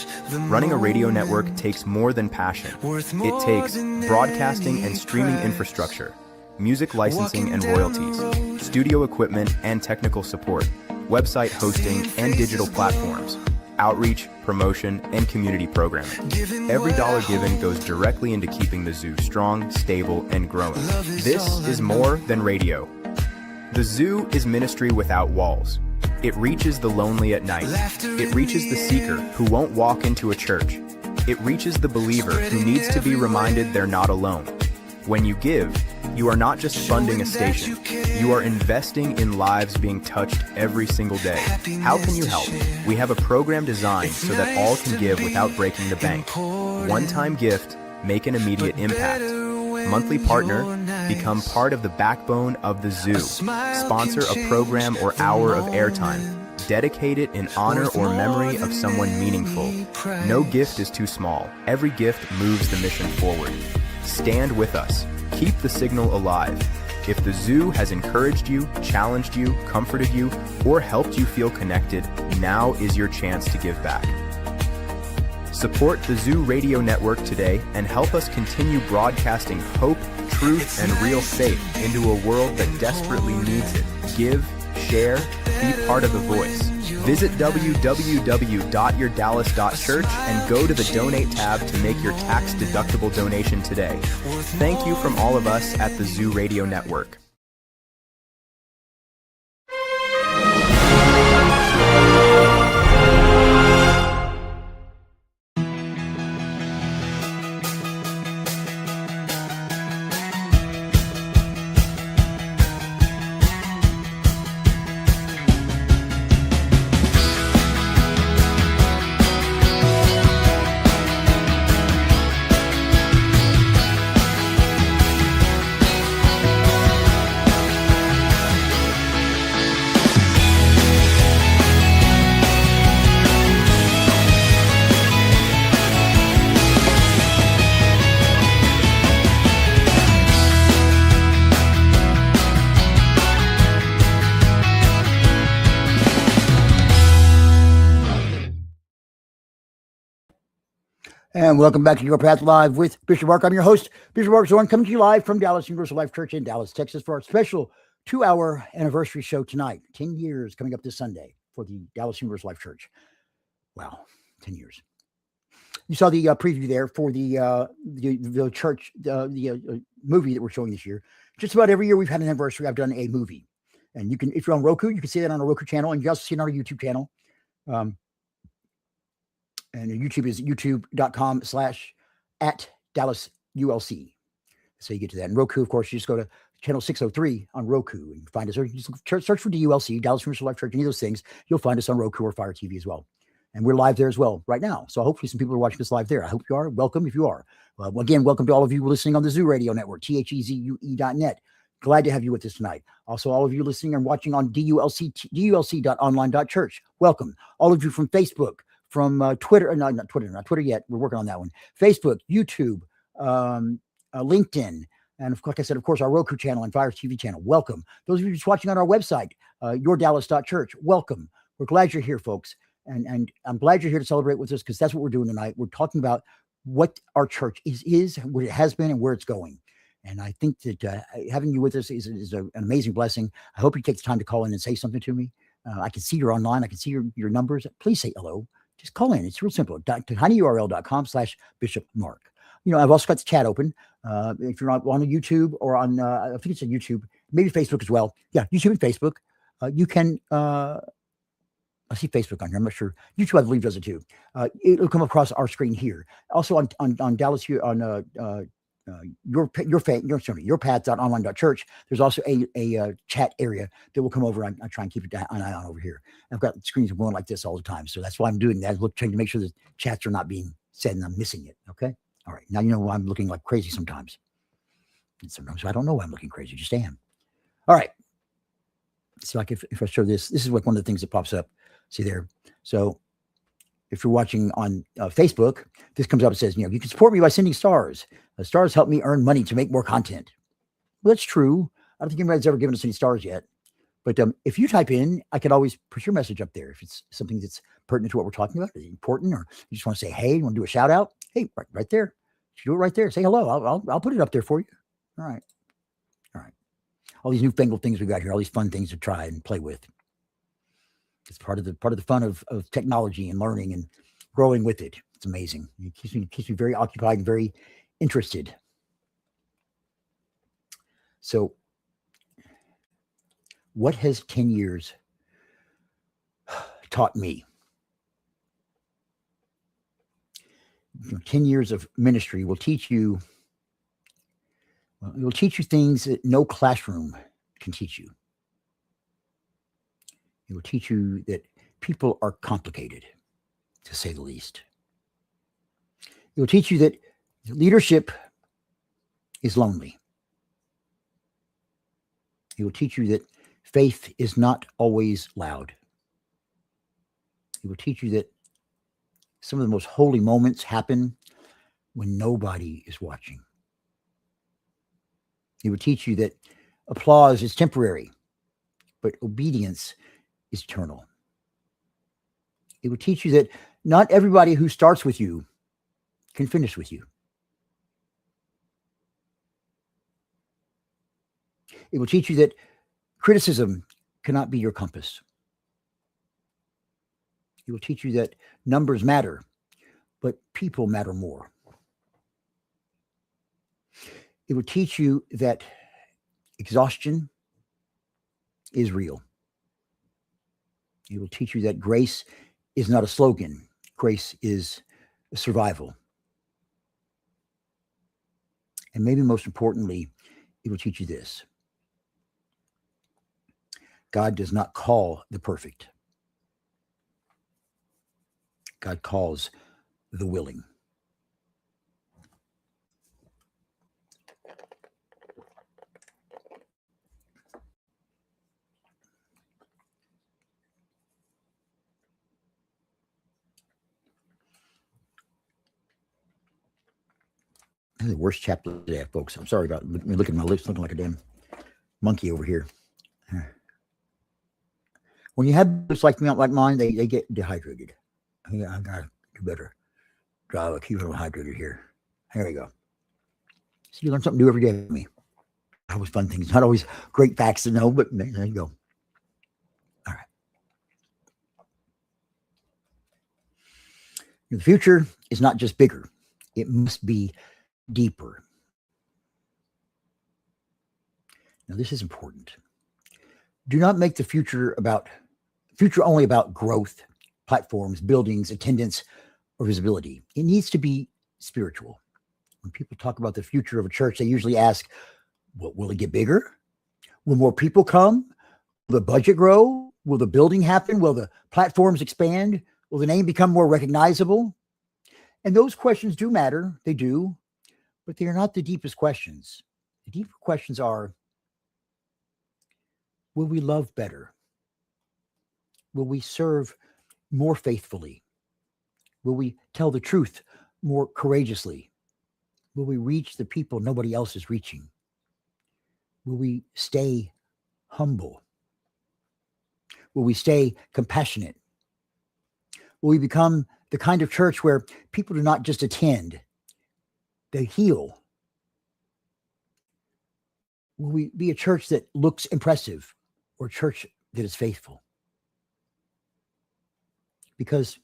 Running a radio network takes more than passion. It takes broadcasting and streaming infrastructure, music licensing and royalties, studio equipment and technical support, website hosting and digital platforms, outreach, promotion, and community programming. Every dollar given goes directly into keeping the Zoo strong, stable, and growing. This is more than radio. The Zoo is ministry without walls. It reaches the lonely at night. It reaches the seeker who won't walk into a church. It reaches the believer who needs to be reminded they're not alone. When you give, you are not just funding a station. You are investing in lives being touched every single day. How can you help? We have a program designed so that all can give without breaking the bank. One-time gift, make an immediate impact. Monthly partner, become part of the backbone of the Zoo. Sponsor a program or hour of airtime. Dedicate it in honor or memory of someone meaningful. No gift is too small. Every gift moves the mission forward. Stand with us. Keep the signal alive. If the Zoo has encouraged you, challenged you, comforted you, or helped you feel connected, now is your chance to give back. Support the Zoo Radio Network today and help us continue broadcasting hope, truth, and real faith into a world that desperately needs it. Give, share, be part of the voice. Visit www.yourdallas.church and go to the Donate tab to make your tax-deductible donation today. Thank you from all of us at the Zoo Radio Network. And welcome back to Your Path Live with Bishop Mark. I'm your host, Bishop Mark Zorn, coming to you live from Dallas Universal Life Church in Dallas, Texas, for our special 2-hour anniversary show tonight. 10 years coming up this Sunday for the Dallas Universal Life Church. Wow, 10 years. You saw the preview there for the church, the movie that we're showing this year. Just about every year we've had an anniversary, I've done a movie. And you can, if you're on Roku, you can see that on our Roku channel, and you can also see it on our YouTube channel. And YouTube is youtube.com/@DallasULC. So you get to that. And Roku, of course, you just go to channel 603 on Roku and find us. Or you just search for DULC, Dallas Universal Life Church, any of those things. You'll find us on Roku or Fire TV as well. And we're live there as well right now. So hopefully some people are watching us live there. I hope you are. Welcome if you are. Again, welcome to all of you listening on the Zoo Radio Network, THEZUE.net. Glad to have you with us tonight. Also, all of you listening and watching on DULC.online.church. Welcome. All of you from Facebook, from Twitter, not Twitter yet. We're working on that one. Facebook, YouTube, LinkedIn, and like I said, of course, our Roku channel and Fires TV channel. Welcome. Those of you just watching on our website, yourdallas.church. Welcome. We're glad you're here, folks. And I'm glad you're here to celebrate with us because that's what we're doing tonight. We're talking about what our church is, what it has been, and where it's going. And I think that having you with us is an amazing blessing. I hope you take the time to call in and say something to me. I can see you're online. I can see your numbers. Please say hello. Just call in. It's real simple. tinyurl.com/Bishop Mark. You know, I've also got the chat open. If you're on YouTube or on, I think it's on YouTube, maybe Facebook as well. Yeah, YouTube and Facebook. You can, I see Facebook on here. I'm not sure. YouTube, I believe, does it too. It'll come across our screen here. Also on Dallas here on yourpath.online.church. There's also a chat area that will come over. I try and keep an eye on over here. I've got screens going like this all the time, so that's why I'm doing that. Trying to make sure the chats are not being said and I'm missing it. Okay. All right. Now you know why I'm looking like crazy sometimes. And sometimes I don't know why I'm looking crazy. Just am. All right. So like if I show this is like one of the things that pops up. See there. So if you're watching on Facebook, this comes up and says, you know, you can support me by sending stars. Stars help me earn money to make more content. Well, that's true. I don't think anybody's ever given us any stars yet. But if you type in, I could always push your message up there. If it's something that's pertinent to what we're talking about, important, or you just want to say, hey, you want to do a shout out? Hey, right there. You do it right there. Say hello. I'll put it up there for you. All right. All these newfangled things we got here, all these fun things to try and play with. It's part of the fun of technology and learning and growing with it. It's amazing. It keeps me very occupied and very interested. So what has 10 years taught me? 10 years of ministry will teach you, it will teach you things that no classroom can teach you. It will teach you that people are complicated, to say the least. It will teach you that leadership is lonely. It will teach you that faith is not always loud. It will teach you that some of the most holy moments happen when nobody is watching. It will teach you that applause is temporary, but obedience is eternal. It will teach you that not everybody who starts with you can finish with you. It will teach you that criticism cannot be your compass. It will teach you that numbers matter, but people matter more. It will teach you that exhaustion is real. It will teach you that grace is not a slogan. Grace is a survival. And maybe most importantly, it will teach you this. God does not call the perfect. God calls the willing. This is the worst chapter today, folks. I'm sorry about me looking at my lips looking like a damn monkey over here. When you have lips like mine, they get dehydrated. I gotta do better. Keep them hydrated here. There we go. So you learn something new every day with me. Always fun things. Not always great facts to know, but there you go. All right. The future is not just bigger. It must be deeper. Now, this is important. Do not make the future only about growth, platforms, buildings, attendance, or visibility. It needs to be spiritual. When people talk about the future of a church, they usually ask, well, will it get bigger? Will more people come? Will the budget grow? Will the building happen? Will the platforms expand? Will the name become more recognizable? And those questions do matter. They do, but they are not the deepest questions. The deeper questions are, will we love better? Will we serve more faithfully? Will we tell the truth more courageously? Will we reach the people nobody else is reaching? Will we stay humble? Will we stay compassionate? Will we become the kind of church where people do not just attend, they heal? Will we be a church that looks impressive or a church that is faithful? Because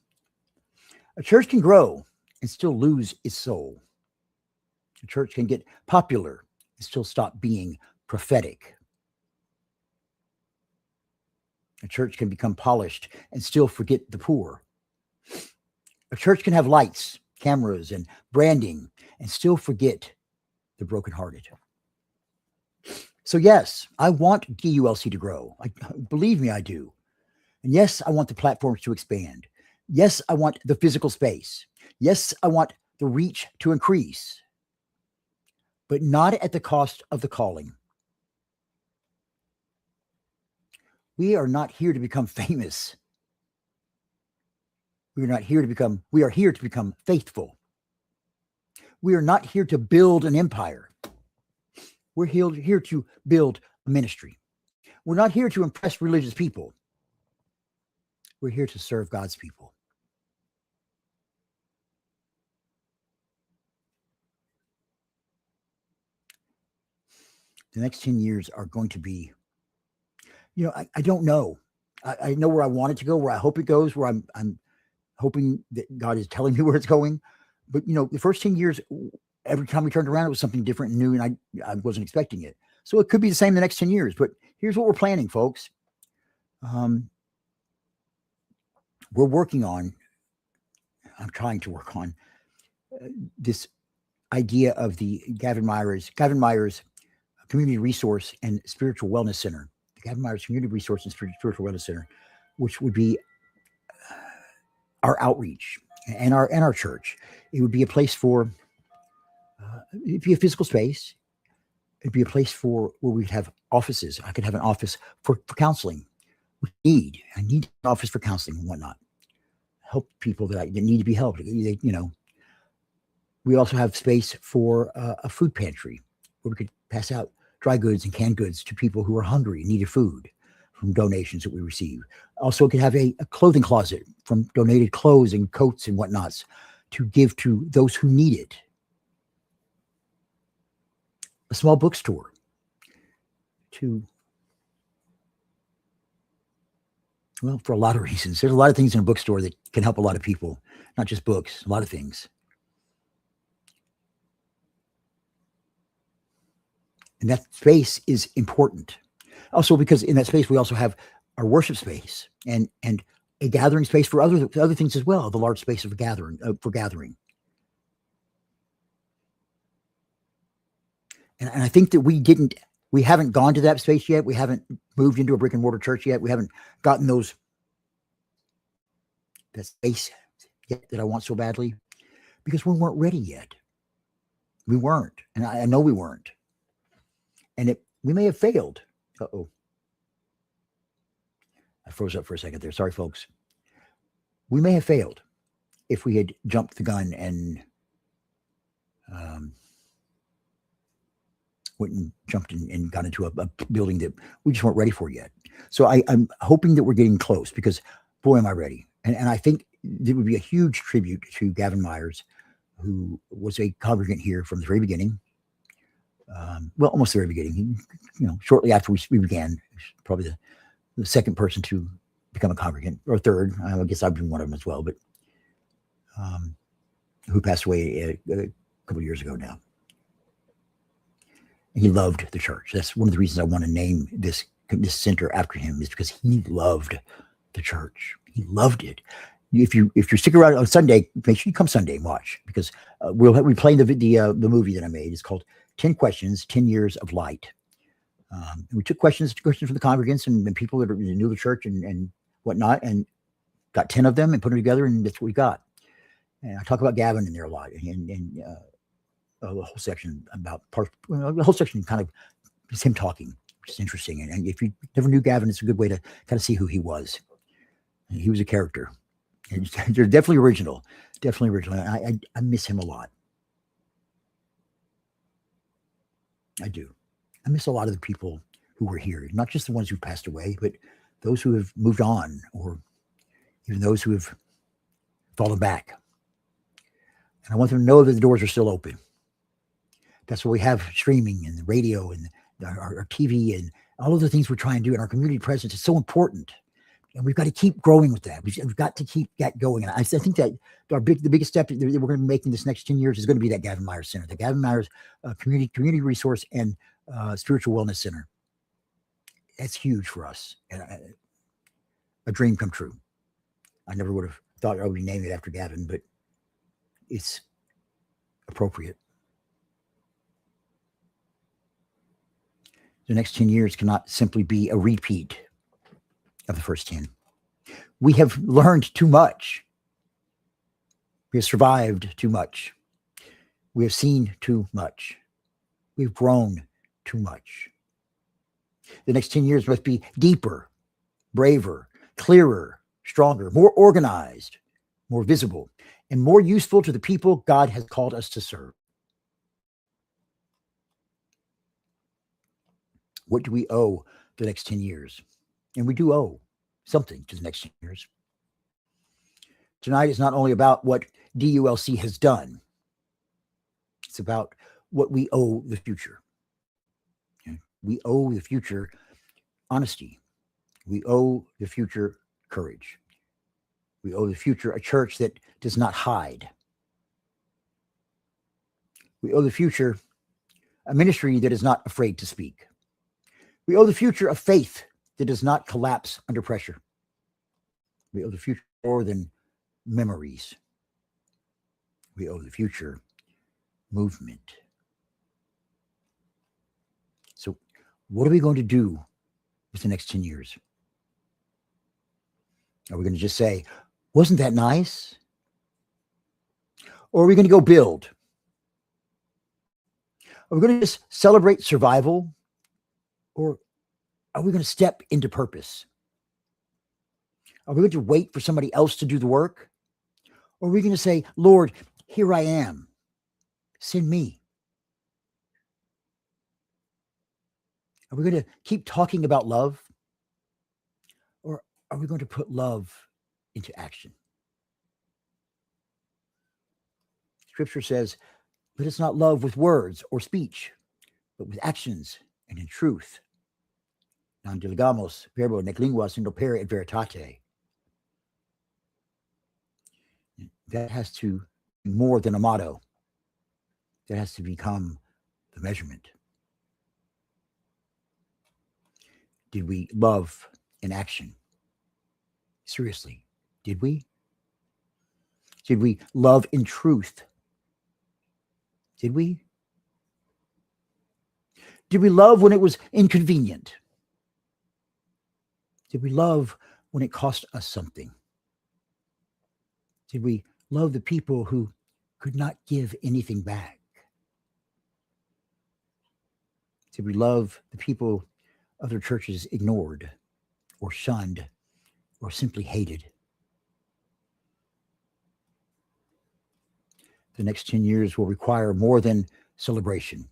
a church can grow and still lose its soul. A church can get popular and still stop being prophetic. A church can become polished and still forget the poor. A church can have lights, cameras, and branding and still forget the brokenhearted. So yes, I want DULC to grow. Believe me, I do. And yes, I want the platforms to expand. Yes, I want the physical space. Yes, I want the reach to increase, but not at the cost of the calling. We are not here to become famous. We are here to become faithful. We are not here to build an empire. We're here to build a ministry. We're not here to impress religious people. We're here to serve God's people. The next 10 years are going to be, I don't know. I know where I want it to go, where I hope it goes, where I'm hoping that God is telling me where it's going. But, the first 10 years, every time we turned around, it was something different and new, and I wasn't expecting it. So it could be the same the next 10 years. But here's what we're planning, folks. I'm trying to work on this idea of the Gavin Myers Community Resource and Spiritual Wellness Center, the Gavin Myers Community Resource and Spiritual Wellness Center, which would be our outreach and our church. It would be a place for, it'd be a physical space. It'd be a place where we'd have offices. I could have an office for counseling. I need an office for counseling and whatnot. Help people that need to be helped. We also have space for a food pantry where we could pass out dry goods and canned goods to people who are hungry and needed food from donations that we receive. Also, could have a clothing closet from donated clothes and coats and whatnots to give to those who need it. A small bookstore for a lot of reasons. There's a lot of things in a bookstore that can help a lot of people, not just books, a lot of things. And that space is important. Also, because in that space, we also have our worship space and a gathering space for other things as well, the large space of gathering for gathering. And I think that we haven't gone to that space yet. We haven't moved into a brick and mortar church yet. We haven't gotten that space yet that I want so badly because we weren't ready yet. We weren't. And I know we weren't. And we may have failed. Uh-oh. I froze up for a second there. Sorry, folks. We may have failed if we had jumped the gun and went and jumped and got into a building that we just weren't ready for yet. So I'm hoping that we're getting close because, boy, am I ready. And I think it would be a huge tribute to Gavin Myers, who was a congregant here from the very beginning. Almost the very beginning. Shortly after we began, probably the second person to become a congregant, or third. I guess I've been one of them as well, but who passed away a couple of years ago now. And he loved the church. That's one of the reasons I want to name this center after him, is because he loved the church. He loved it. If you stick around on Sunday, make sure you come Sunday and watch, because we play the movie that I made. It's called 10 Questions, 10 Years of Light. We took questions from the congregants and people that knew the church and whatnot, and got 10 of them and put them together, and that's what we got. And I talk about Gavin in there a lot, and a whole section about the whole section kind of is him talking, which is interesting. And if you never knew Gavin, it's a good way to kind of see who he was. And he was a character. And they're definitely original. Definitely original. I miss him a lot. I do. I miss a lot of the people who were here, not just the ones who passed away, but those who have moved on, or even those who have fallen back. And I want them to know that the doors are still open. That's why we have streaming and the radio and our TV and all of the things we're trying to do in our community presence. It's so important. And we've got to keep growing with that. We've got to keep that going. And I think that the biggest step that we're going to be making this next 10 years is going to be that Gavin Myers Center, the Gavin Myers Community Resource and Spiritual Wellness Center. That's huge for us. And a dream come true. I never would have thought I would be naming it after Gavin, but it's appropriate. The next 10 years cannot simply be a repeat of the first 10. We have learned too much. We have survived too much. We have seen too much. We've grown too much. The next 10 years must be deeper, braver, clearer, stronger, more organized, more visible, and more useful to the people God has called us to serve. What do we owe the next 10 years? And we do owe something to the next 10 years. Tonight is not only about what DULC has done. It's about what we owe the future. Okay? We owe the future honesty. We owe the future courage. We owe the future a church that does not hide. We owe the future a ministry that is not afraid to speak. We owe the future a faith that does not collapse under pressure. We owe the future more than memories. We owe the future movement. So what are we going to do with the next 10 years? Are we going to just say, wasn't that nice? Or are we going to go build? Are we going to just celebrate survival? Or are we going to step into purpose? Are we going to wait for somebody else to do the work? Or are we going to say, Lord, here I am. Send me. Are we going to keep talking about love? Or are we going to put love into action? Scripture says, let us not love with words or speech, but with actions and in truth. Non diligamos verbo nec lingua sint opere et veritate. That has to be more than a motto. That has to become the measurement. Did we love in action? Seriously, did we? Did we love in truth? Did we? Did we love when it was inconvenient? Did we love when it cost us something? Did we love the people who could not give anything back? Did we love the people other churches ignored or shunned or simply hated? The next 10 years will require more than celebration.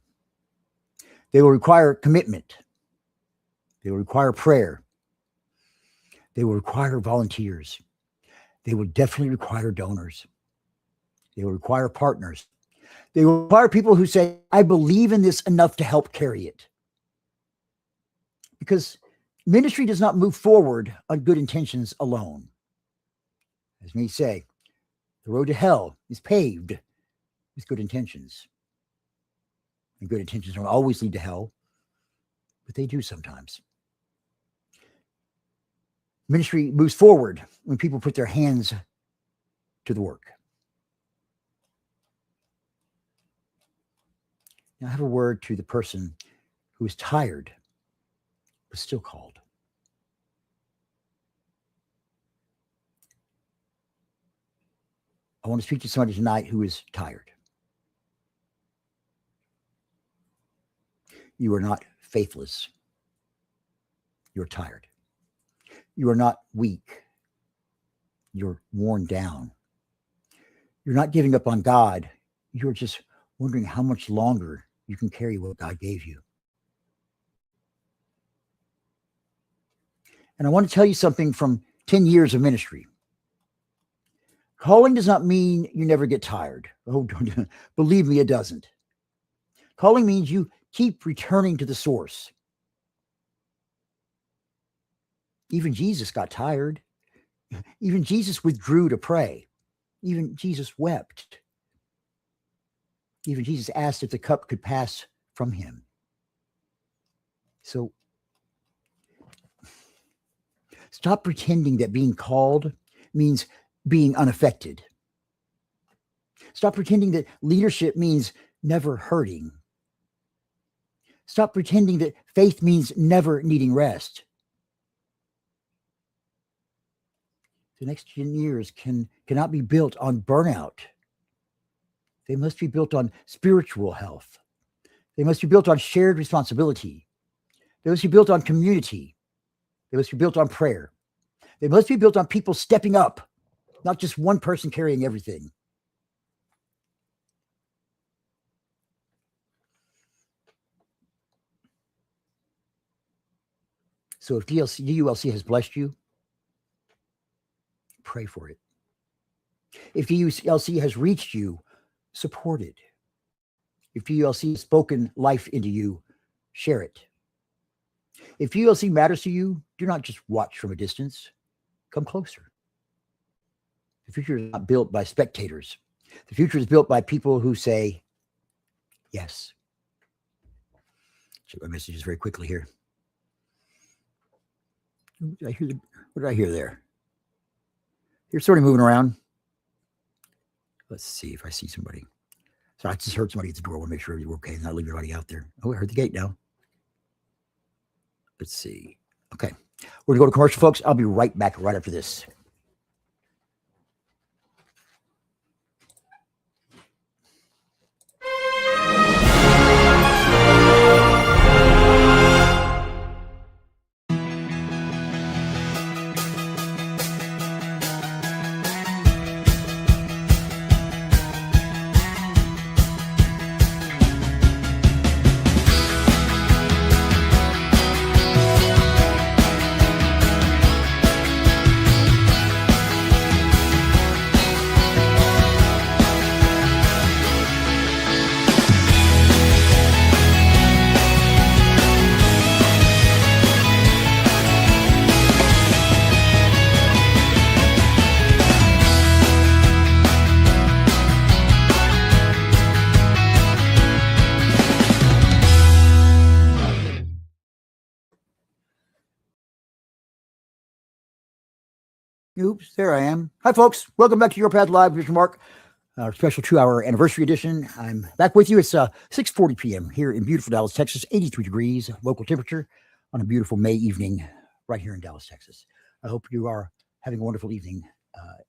They will require commitment. They will require prayer. They will require volunteers. They will definitely require donors. They will require partners. They will require people who say, I believe in this enough to help carry it. Because ministry does not move forward on good intentions alone. As many say, the road to hell is paved with good intentions. And good intentions don't always lead to hell, but they do sometimes. Ministry moves forward when people put their hands to the work. Now, I have a word to the person who is tired, but still called. I want to speak to somebody tonight who is tired. You are not faithless. You're tired. You are not weak. You're worn down. You're not giving up on God. You're just wondering how much longer you can carry what God gave you. And I want to tell you something from 10 years of ministry. Calling does not mean you never get tired. Oh, believe me, it doesn't. Calling means you keep returning to the source. Even Jesus got tired. Even Jesus withdrew to pray. Even Jesus wept. Even Jesus asked if the cup could pass from him. So stop pretending that being called means being unaffected. Stop pretending that leadership means never hurting. Stop pretending that faith means never needing rest. The next 10 years cannot be built on burnout. They must be built on spiritual health. They must be built on shared responsibility. They must be built on community. They must be built on prayer. They must be built on people stepping up, not just one person carrying everything. So if DULC has blessed you, pray for it. If DULC has reached you, support it. If DULC has spoken life into you, share it. If DULC matters to you, do not just watch from a distance. Come closer. The future is not built by spectators. The future is built by people who say yes. Check my messages very quickly here. What did I hear there? You're sort of moving around. Let's see if I see somebody. So I just heard somebody at the door. I want to make sure you're okay and not leave everybody out there. Oh, I heard the gate now. Let's see. Okay. We're going to go to commercial, folks. I'll be right back right after this. Oops, there I am. Hi, folks. Welcome back to Your Path Live with Mr. Mark, our special 2-hour anniversary edition. I'm back with you. It's 6:40 p.m. here in beautiful Dallas, Texas, 83 degrees local temperature on a beautiful May evening right here in Dallas, Texas. I hope you are having a wonderful evening,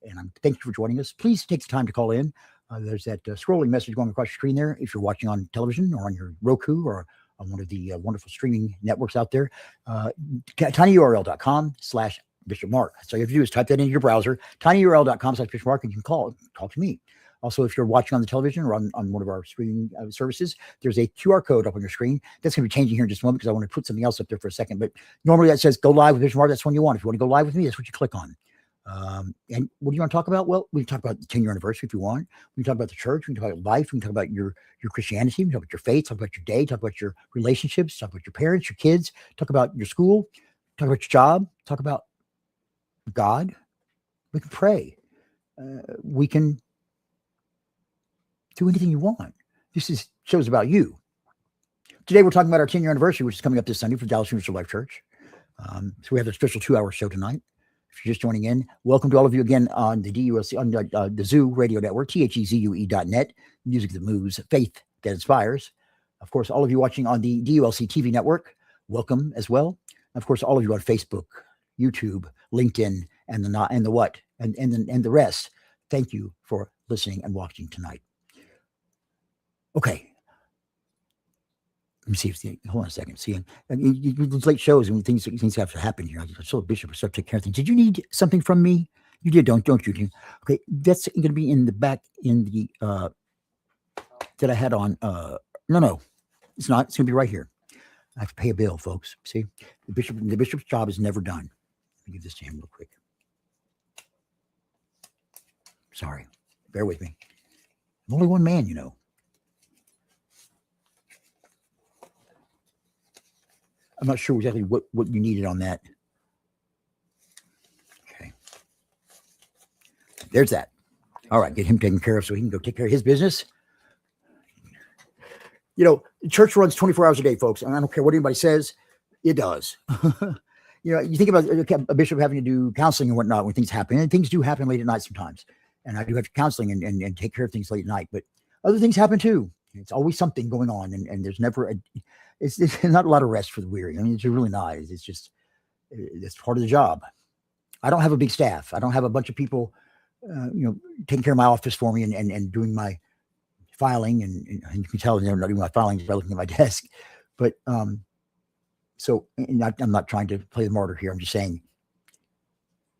and thank you for joining us. Please take the time to call in. There's that scrolling message going across your screen there if you're watching on television or on your Roku or on one of the wonderful streaming networks out there. tinyurl.com/Bishop Mark. So all you have to do is type that into your browser, tinyurl.com/Bishop Mark, and you can talk to me. Also, if you're watching on the television or on one of our streaming services, there's a QR code up on your screen. That's going to be changing here in just a moment because I want to put something else up there for a second. But normally that says go live with Bishop Mark. That's one you want. If you want to go live with me, that's what you click on. And what do you want to talk about? Well, we can talk about the 10-year anniversary if you want. We can talk about the church. We can talk about life. We can talk about your Christianity. We can talk about your faith. Talk about your day. Talk about your relationships. Talk about your parents, your kids. Talk about your school. Talk about your job. Talk about God. We can pray. We can do anything you want. This shows about you. Today we're talking about our 10-year anniversary, which is coming up this Sunday for Dallas Universal Life Church. So we have a special 2-hour show tonight. If you're just joining in, welcome to all of you again on the DULC, on the Zoo Radio Network, THEZUE.net, music that moves, faith that inspires. Of course, all of you watching on the DULC TV network, welcome as well. And of course, all of you on Facebook, YouTube, LinkedIn, and the rest. Thank you for listening and watching tonight. Okay. Let me see if hold on a second. See, these late shows and things have to happen here. I told Bishop to start taking care of things. Did you need something from me? You did, don't you? Okay, that's going to be in the back in the that I had on. No, it's not. It's going to be right here. I have to pay a bill, folks. See, the bishop's job is never done. Let me give this to him real quick. Sorry, bear with me. I'm only one man, you know. I'm not sure exactly what you needed on that. Okay. There's that. All right, get him taken care of so he can go take care of his business. You know, church runs 24 hours a day, folks, and I don't care what anybody says, it does. You know, you think about a bishop having to do counseling and whatnot when things happen, and things do happen late at night sometimes. And I do have counseling and take care of things late at night, but other things happen too. It's always something going on, and there's never it's not a lot of rest for the weary. I mean, it's really not. It's just, it's part of the job. I don't have a big staff. I don't have a bunch of people, taking care of my office for me and doing my filing. And you can tell they're not doing my filing by looking at my desk. But so I'm not trying to play the martyr here. I'm just saying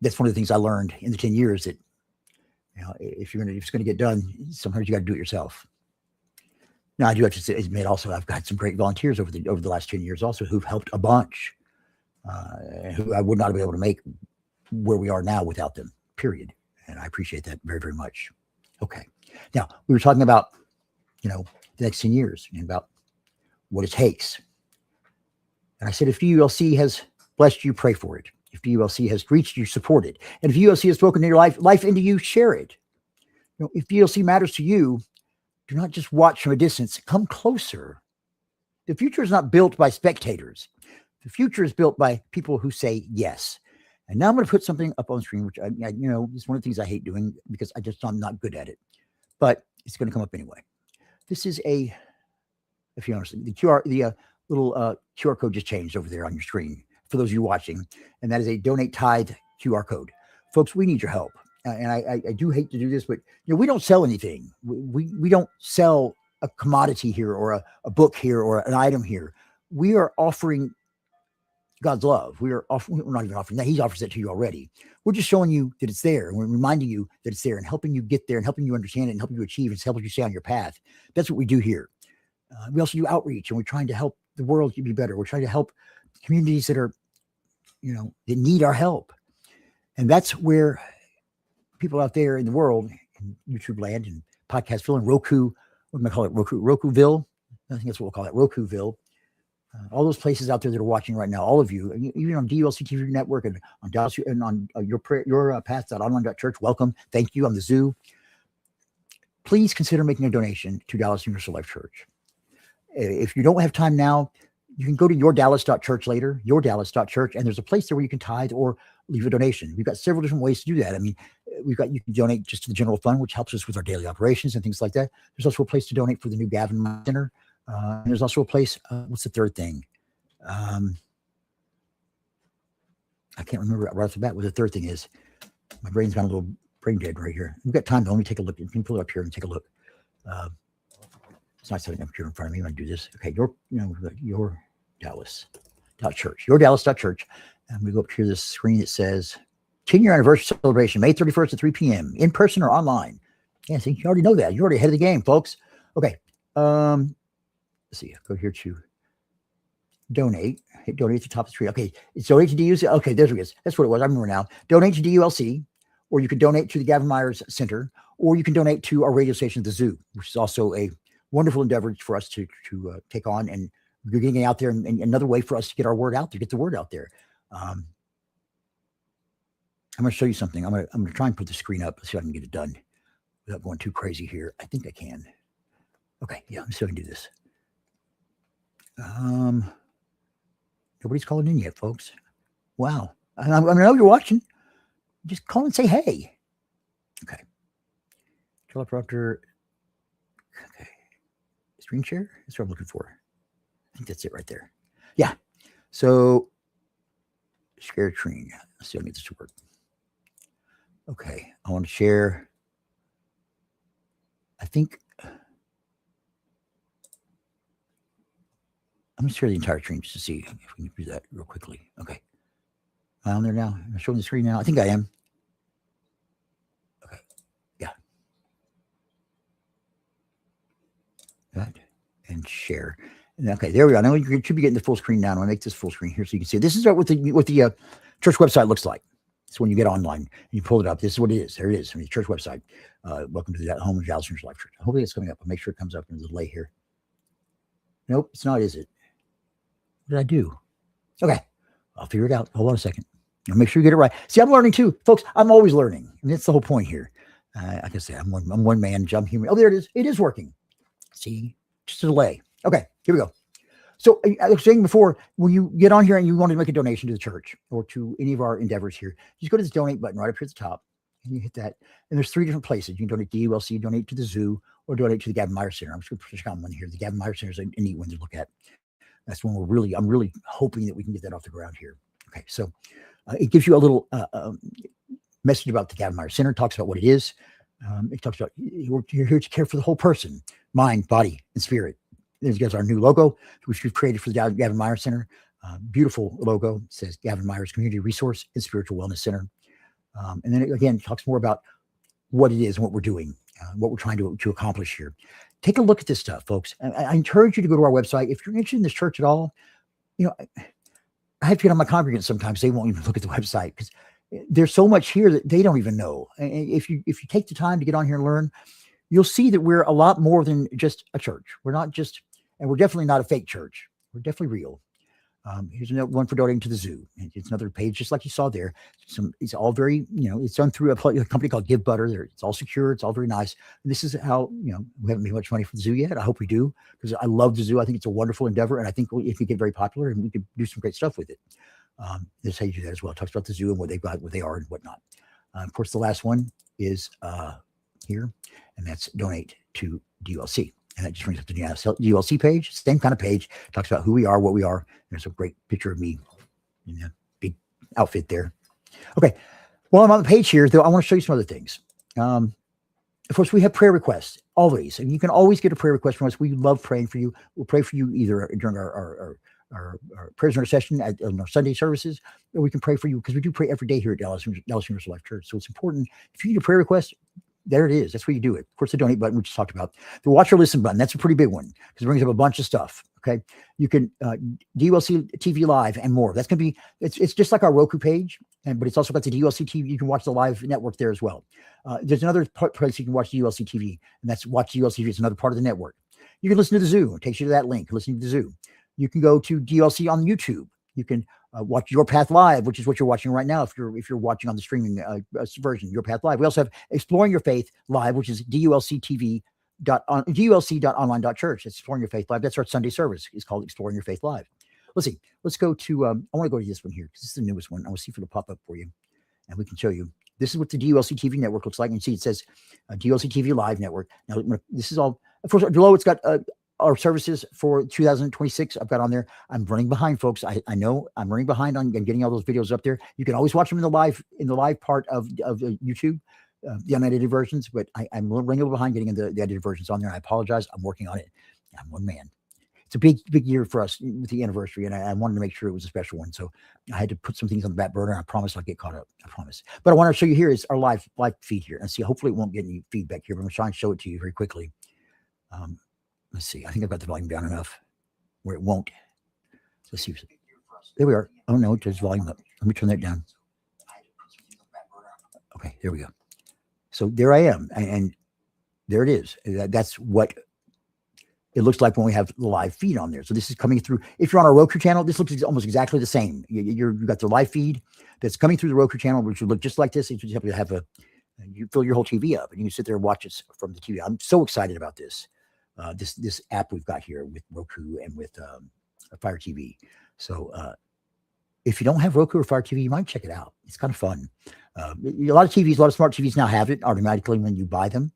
that's one of the things I learned in the 10 years that, if it's going to get done, sometimes you got to do it yourself. Now, I do have to admit also, I've got some great volunteers over the last 10 years also who've helped a bunch, who I would not have been able to make where we are now without them, period. And I appreciate that very, very much. Okay. Now, we were talking about, the next 10 years and about what it takes. And I said, if DULC has blessed you, pray for it. If DULC has reached you, support it. And if DULC has spoken to your life into you, share it. If DULC matters to you, do not just watch from a distance. Come closer. The future is not built by spectators. The future is built by people who say yes. And now I'm going to put something up on the screen, which is one of the things I hate doing because I'm not good at it. But it's going to come up anyway. This is if you understand, the little QR code just changed over there on your screen for those of you watching, and that is a donate tithe QR code. Folks, we need your help. And I do hate to do this, but we don't sell anything. We don't sell a commodity here or a book here or an item here. We are offering God's love. We're not even offering that. He offers it to you already. We're just showing you that it's there. And we're reminding you that it's there and helping you get there and helping you understand it and helping you achieve and helping you stay on your path. That's what we do here. We also do outreach, and we're trying to help the world be better. We're trying to help communities that are, that need our help. And that's where people out there in the world, in YouTube land and Podcastville and Roku, what am I call it? Rokuville. I think that's what we'll call it. Rokuville. All those places out there that are watching right now, all of you, even on DULC TV Network and on Dallas and on your path.online.church, welcome. Thank you. On the Zoo. Please consider making a donation to Dallas Universal Life Church. If you don't have time now, you can go to yourdallas.church later, yourdallas.church, and there's a place there where you can tithe or leave a donation. We've got several different ways to do that. I mean, you can donate just to the general fund, which helps us with our daily operations and things like that. There's also a place to donate for the new Gavin Center. And there's also a place, what's the third thing? I can't remember right off the bat what the third thing is. My brain's got a little brain dead right here. We've got time, though. Let me take a look. You can pull it up here and take a look. It's not setting up here in front of me when I do this. Okay, your Dallas.church. Yourdallas.church. And we go up here to this screen that says 10-year anniversary celebration, May 31st at 3 p.m. in person or online. Yeah, see, you already know that. You're already ahead of the game, folks. Okay. Let's see. Go here to donate. Hit donate at the top of the screen. Okay. It's donate to DULC. Okay, there it is. That's what it was. I remember now. Donate to DULC, or you can donate to the Gavin Myers Center, or you can donate to our radio station, The Zoo, which is also a wonderful endeavor for us to take on, and we're getting out there, and another way for us to get our word out there, get the word out there. I'm going to show you something. I'm going to try and put the screen up. Let's see if I can get it done without going too crazy here. I think I can. Okay, yeah, I'm still going to do this. Nobody's calling in yet, folks. Wow. I know you're watching. Just call and say hey. Okay. Teleprompter. Okay. Screen share? That's what I'm looking for. I think that's it right there. Yeah. So, share screen. Let's see if I can get this to work. Okay. I want to share think I'm going to share the entire screen just to see if we can do that real quickly. Okay. Am I on there now? Am I showing the screen now? I think I am. Okay. Yeah. That and share. And okay, there we go. Now you should be getting the full screen now. I'm going to make this full screen here so you can see it. This is what the church website looks like. It's when you get online and you pull it up. This is what it is. There it is from the church website. Welcome to the home of Dallas Universal Life Church. Hopefully it's coming up. I'll make sure it comes up in the delay here. Nope, it's not, is it? What did I do? Okay, I'll figure it out. Hold on a second. I'll make sure you get it right. See, I'm learning too, folks. I'm always learning, and that's the whole point here. Like I say, I'm one man, I'm human. Oh, there it is. It is working. See, just a delay. Okay, here we go. So I was saying before, when you get on here and you want to make a donation to the church or to any of our endeavors here, just go to this donate button right up here at the top, and you hit that. And there's 3 different places. You can donate to DULC, donate to the zoo, or donate to the Gavin Meyer Center. I'm just going to push on one here. The Gavin Meyer Center is a neat one to look at. That's one I'm really hoping that we can get that off the ground here. Okay, so it gives you a little message about the Gavin Meyer Center. It talks about what it is. It talks about you're here to care for the whole person, mind, body, and spirit. There's our new logo, which we've created for the Gavin Meyer Center. Beautiful logo. It says Gavin Meyer's Community Resource and Spiritual Wellness Center. And then it talks more about what it is and what we're doing, what we're trying to accomplish here. Take a look at this stuff, folks. I encourage you to go to our website. If you're interested in this church at all, I have to get on my congregants sometimes. They won't even look at the website because there's so much here that they don't even know. And if you take the time to get on here and learn, you'll see that we're a lot more than just a church. We're not just, and we're definitely not a fake church. We're definitely real. Here's another one for donating to the zoo. It's another page, just like you saw there. It's all very, it's done through a company called Give Butter. It's all secure. It's all very nice. And this is how, we haven't made much money for the zoo yet. I hope we do, because I love the zoo. I think it's a wonderful endeavor. And I think it could get very popular and we could do some great stuff with it. This is how you do that as well. It talks about the zoo and what they've got, what they are and whatnot. Of course, the last one is here, and that's donate to DULC. And that just brings up the DULC page, same kind of page, talks about who we are, what we are. There's a great picture of me in a big outfit there. Okay. While I'm on the page here, though, I want to show you some other things. Of course, we have prayer requests always, and you can always get a prayer request from us. We love praying for you. We'll pray for you either during our prayers and intercession on our Sunday services, or we can pray for you because we do pray every day here at Dallas Universal Life Church. So it's important. If you need a prayer request, there it is. That's where you do it. Of course, the donate button, we just talked about. The watch or listen button, that's a pretty big one because it brings up a bunch of stuff. Okay. You can DULC TV Live and more. That's going to be, it's just like our Roku page, but it's also got the DULC TV. You can watch the live network there as well. There's another place you can watch DULC TV, and that's Watch DULC TV. It's another part of the network. You can listen to the zoo. It takes you to that link, listening to the zoo. You can go to DULC on YouTube. You can watch Your Path Live, which is what you're watching right now. If you're watching on the streaming version, Your Path Live. We also have Exploring Your Faith Live, which is DULC.online.church. It's Exploring Your Faith Live. That's our Sunday service. It's called Exploring Your Faith Live. Let's see. Let's go to. I want to go to this one here because this is the newest one. I want to see if it'll pop up for you, and we can show you. This is what the DULC TV network looks like. And you see it says DULC TV Live Network. Now this is all. Of course, below it's got. Our services for 2026, I've got on there. I'm running behind, folks. I know I'm running behind on getting all those videos up there. You can always watch them in the live part of YouTube, the unedited versions. But I'm running a little behind getting the edited versions on there. I apologize. I'm working on it. I'm one man. It's a big year for us with the anniversary, and I wanted to make sure it was a special one. So I had to put some things on the back burner. I promise I'll get caught up. I promise. But I want to show you here is our live feed here, and see. Hopefully, it won't get any feedback here, but I'm going to try and show it to you very quickly. Let's see. I think I've got the volume down enough where it won't. Let's see. There we are. Oh, no, there's volume up. Let me turn that down. Okay, there we go. So there I am. And there it is. That's what it looks like when we have the live feed on there. So this is coming through. If you're on our Roku channel, this looks almost exactly the same. You've got the live feed that's coming through the Roku channel, which would look just like this. You just have to have you fill your whole TV up and you can sit there and watch it from the TV. I'm so excited about this. This app we've got here with Roku and with Fire TV. So if you don't have Roku or Fire TV, you might check it out. It's kind of fun. A lot of smart TVs now have it automatically when you buy them.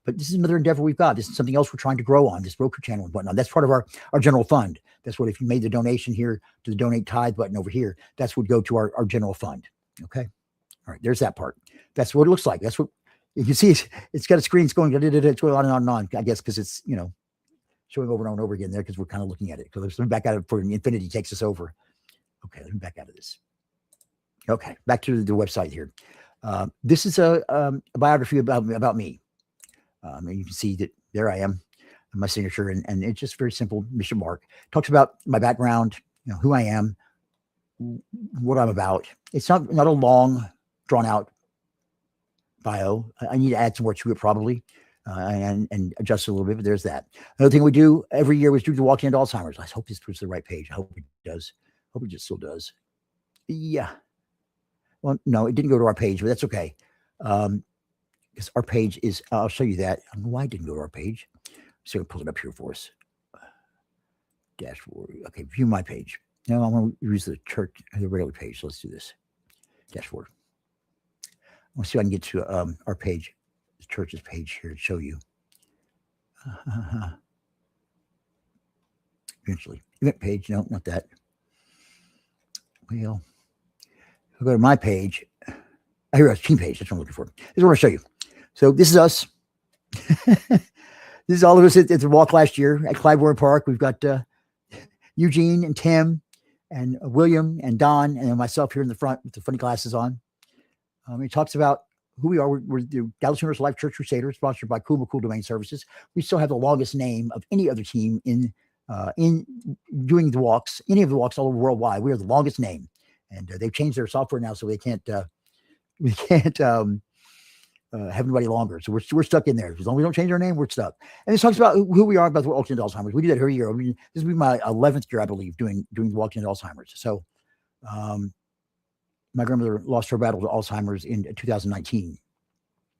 But this is another endeavor we've got. This is something else we're trying to grow on, this Roku channel and whatnot. That's part of our general fund. That's what, if you made the donation here to the donate tithe button over here, that's what would go to our general fund. Okay. All right. There's that part. That's what it looks like. That's what You can see it's got a screen. It's going, it's going on and on and on, I guess, because it's, showing over and over again there because we're kind of looking at it. So let me back out of it before infinity takes us over. Okay, let me back out of this. Okay, back to the website here. This is a biography about me. And you can see that there I am, my signature, and it's just very simple. Bishop Mark talks about my background, who I am, what I'm about. It's not a long, drawn out bio. I need to add some more to it probably. And adjust a little bit, but there's that. Another thing we do every year is do the Walking into Alzheimer's. I hope this puts the right page. I hope it does. Hope it just still does. Yeah. Well, no, it didn't go to our page, but that's okay. Because our page is, I'll show you that. I don't know why it didn't go to our page. So I'll pull it up here for us. Dashboard. Okay, view my page. Now I want to use the church, the regular page. So let's do this. Dashboard. Let's see if I can get to our page. Church's page here to show you. Eventually. Event page. No, not that. Well, I'll go to my page. Here it is, team page. That's what I'm looking for. This is what I'll show you. So this is us. This is all of us at the walk last year at Clybourne Park. We've got Eugene and Tim and William and Don and myself here in the front with the funny glasses on. He talks about who we are. We're the Dallas Universal Life Church Crusaders, sponsored by Cool Domain Services. We still have the longest name of any other team in doing the walks, any of the walks all over worldwide. We are the longest name, and they've changed their software now, so we can't have anybody longer. So we're stuck in there. As long as we don't change our name, we're stuck. And this talks about who we are about the Walking into Alzheimer's. We do that every year. I mean, this will be my 11th year, I believe, doing the Walking into Alzheimer's. So, my grandmother lost her battle to Alzheimer's in 2019.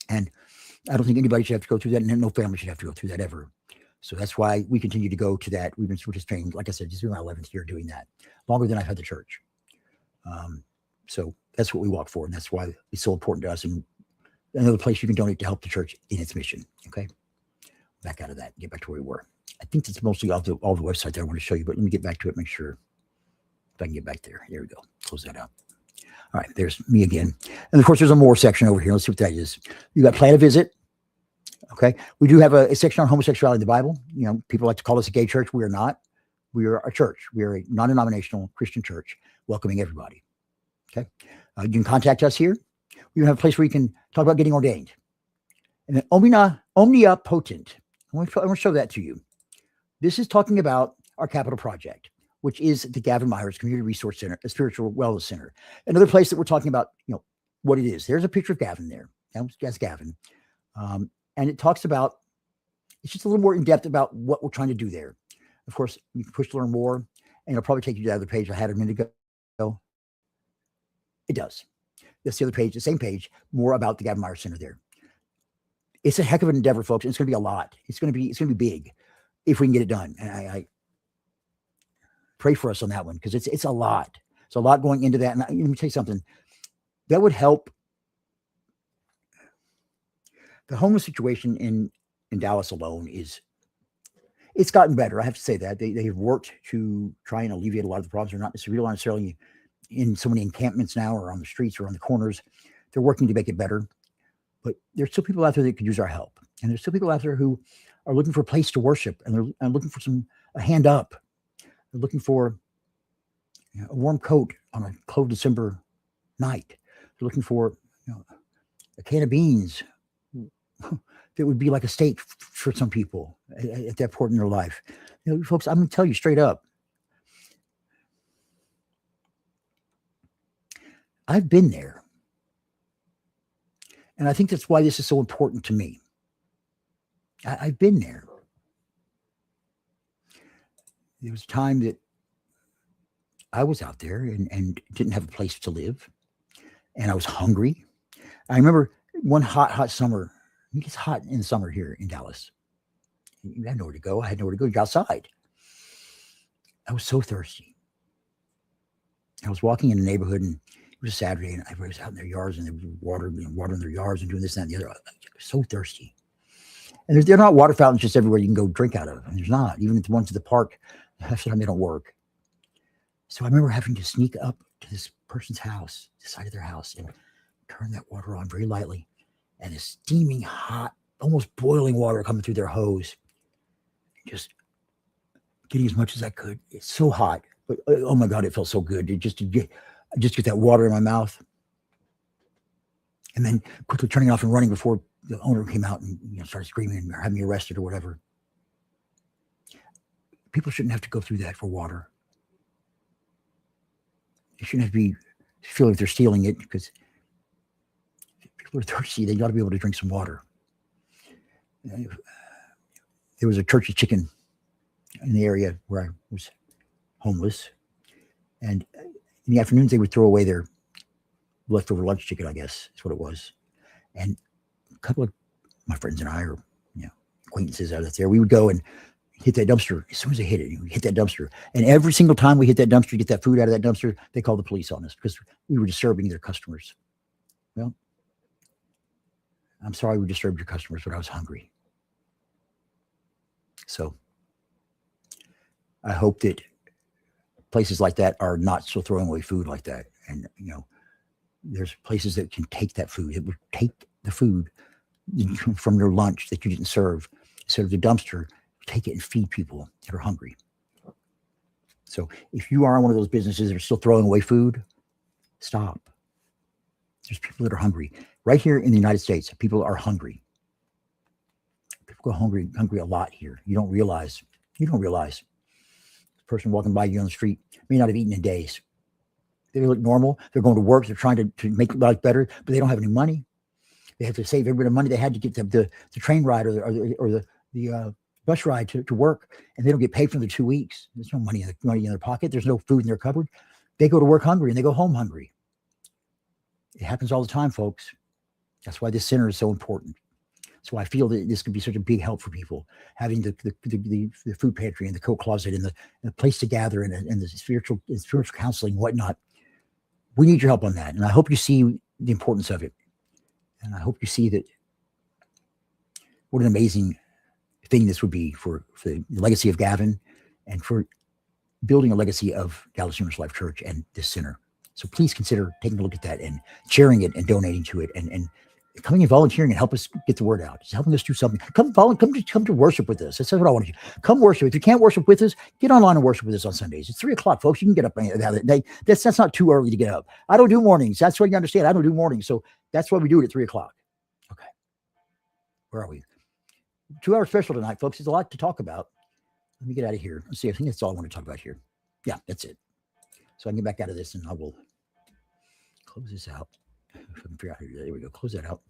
And I don't think anybody should have to go through that, and no family should have to go through that ever. So that's why we continue to go to that. We're just trained, like I said, this is my 11th year doing that, longer than I've had the church. So that's what we walk for, and that's why it's so important to us. And another place you can donate to help the church in its mission. Okay, back out of that, get back to where we were. I think that's mostly all the website that I want to show you, but let me get back to it, make sure if I can get back there. There we go. Close that out. All right, there's me again. And of course, there's a more section over here. Let's see what that is. You got plan a visit. Okay. We do have a section on homosexuality in the Bible. People like to call us a gay church. We are not. We are a church. We are a non-denominational Christian church welcoming everybody. Okay. You can contact us here. We have a place where you can talk about getting ordained. And then Omnia Potent. I want to show that to you. This is talking about our capital project, which is the Gavin Myers Community Resource Center, a spiritual wellness center. Another place that we're talking about, what it is. There's a picture of Gavin there. That's Gavin. And it talks about, it's just a little more in depth about what we're trying to do there. Of course, you can push to learn more, and it'll probably take you to the other page I had a minute ago. It does. That's the other page, the same page, more about the Gavin Myers Center there. It's a heck of an endeavor, folks. And it's going to be a lot. It's going to be big if we can get it done. And I pray for us on that one, because it's a lot. It's a lot going into that. And let me tell you something that would help. The homeless situation in Dallas alone it's gotten better. I have to say that they have worked to try and alleviate a lot of the problems. They're not necessarily in so many encampments now or on the streets or on the corners. They're working to make it better, but there's still people out there that could use our help. And there's still people out there who are looking for a place to worship, and they're looking for a hand up. They're looking for a warm coat on a cold December night. They're looking for a can of beans that would be like a steak for some people at that point in their life. Folks, I'm going to tell you straight up. I've been there. And I think that's why this is so important to me. I've been there. There was a time that I was out there and didn't have a place to live. And I was hungry. I remember one hot summer. It gets hot in the summer here in Dallas. You had nowhere to go. I had nowhere to go. You got outside. I was so thirsty. I was walking in the neighborhood, and it was a Saturday, and everybody was out in their yards, and they were watering their yards and doing this, that, and the other. I was so thirsty. And they're not water fountains just everywhere you can go drink out of. And there's not. Even at the ones at the park, half the time they don't work. So I remember having to sneak up to this person's house, the side of their house, and turn that water on very lightly and the steaming hot, almost boiling water coming through their hose. Just getting as much as I could. It's so hot, but oh my God, it felt so good. Just to get that water in my mouth, and then quickly turning it off and running before the owner came out and started screaming or had me arrested or whatever. People shouldn't have to go through that for water. You shouldn't have to be feeling like they're stealing it, because people are thirsty. They got to be able to drink some water. There was a Church's Chicken in the area where I was homeless, and in the afternoons they would throw away their leftover lunch chicken, I guess is what it was. And a couple of my friends and I, or acquaintances out there, we would go and hit that dumpster. As soon as they hit it, we hit that dumpster, and every single time we hit that dumpster, get that food out of that dumpster, they called the police on us because we were disturbing their customers. Well, I'm sorry we disturbed your customers, but I was hungry. So I hope that places like that are not still throwing away food like that. And, there's places that can take that food. It would take the food from your lunch that you didn't serve, instead of the dumpster, take it and feed people that are hungry. So if you are one of those businesses that are still throwing away food, stop. There's people that are hungry. Right here in the United States, people are hungry. People go hungry a lot here. You don't realize. The person walking by you on the street may not have eaten in days. They look normal. They're going to work. They're trying to make life better, but they don't have any money. They have to save every bit of money they had to get the train ride or the bus ride to work, and they don't get paid for the 2 weeks. There's no money in their pocket. There's no food in their cupboard. They go to work hungry and they go home hungry. It happens all the time, folks. That's why this center is so important. So I feel that this could be such a big help for people, having the food pantry and the coat closet and the place to gather and the spiritual counseling and whatnot. We need your help on that. And I hope you see the importance of it. And I hope you see that what an amazing thing this would be for the legacy of Gavin, and for building a legacy of Dallas Universal Life Church and this center. So please consider taking a look at that and sharing it and donating to it, and coming and volunteering and help us get the word out. Just helping us do something. Come to worship with us. That's what I want you. Come worship. If you can't worship with us, get online and worship with us on Sundays. It's 3:00, folks. You can get up that day. That's not too early to get up. I don't do mornings. That's what you understand. I don't do mornings. So that's why we do it at 3:00. Okay. Where are we? 2-hour special tonight, folks. There's a lot to talk about. Let me get out of here. Let's see. I think that's all I want to talk about here. Yeah, that's it. So I can get back out of this, and I will close this out. If I can figure out how to do that. There we go. Close that out.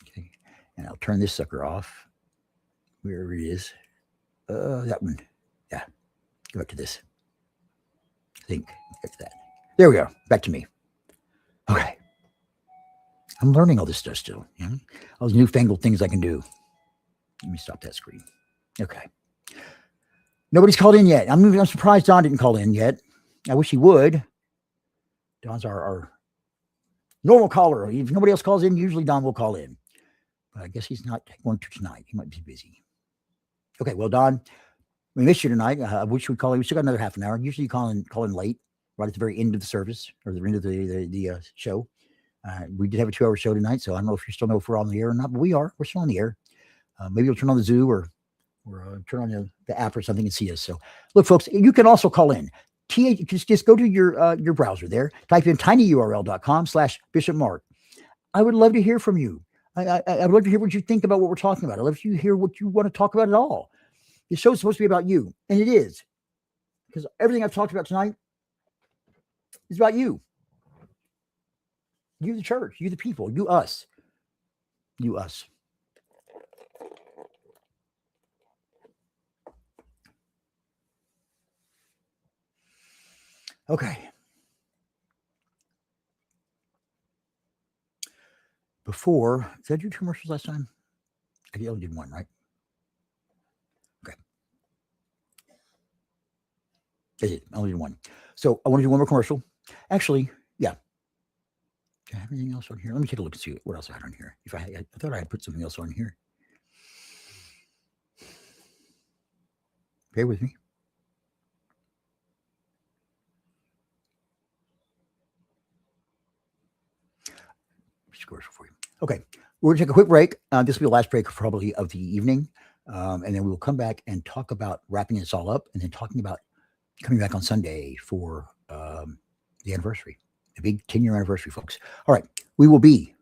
Okay. And I'll turn this sucker off. Wherever it is. That one. Yeah. Go back to this. I think. Back to that. There we go. Back to me. Okay. I'm learning all this stuff still. All those newfangled things I can do. Let me stop that screen. Okay. Nobody's called in yet. I'm surprised Don didn't call in yet. I wish he would. Don's our normal caller. If nobody else calls in, usually Don will call in. But I guess he's not going to tonight. He might be busy. Okay, well, Don, we missed you tonight. I wish we'd call you. We still got another half an hour. Usually you call in late, right at the very end of the service, or the end of the show. We did have a 2-hour show tonight, so I don't know if you still know if we're on the air or not, but we are. We're still on the air. Maybe you'll turn on the Zoo or turn on the app or something and see us. So, look, folks, you can also call in. Just go to your browser there. Type in tinyurl.com/Bishop Mark. I would love to hear from you. I would love to hear what you think about what we're talking about. I'd love to hear what you want to talk about at all. The show's supposed to be about you, and it is, because everything I've talked about tonight is about you. You, the church. You, the people. You, us. You, us. Okay. Did I do 2 commercials last time? I only did 1, right? Okay. I did. I only did 1. So I want to do 1 more commercial. Actually, yeah. Do I have anything else on here? Let me take a look and see what else I had on here. I thought I had put something else on here. Bear with me. too commercial for you. Okay, we're going to take a quick break. This will be the last break probably of the evening. And then we will come back and talk about wrapping this all up and then talking about coming back on Sunday for the anniversary, the big 10-year anniversary, folks. All right, we will be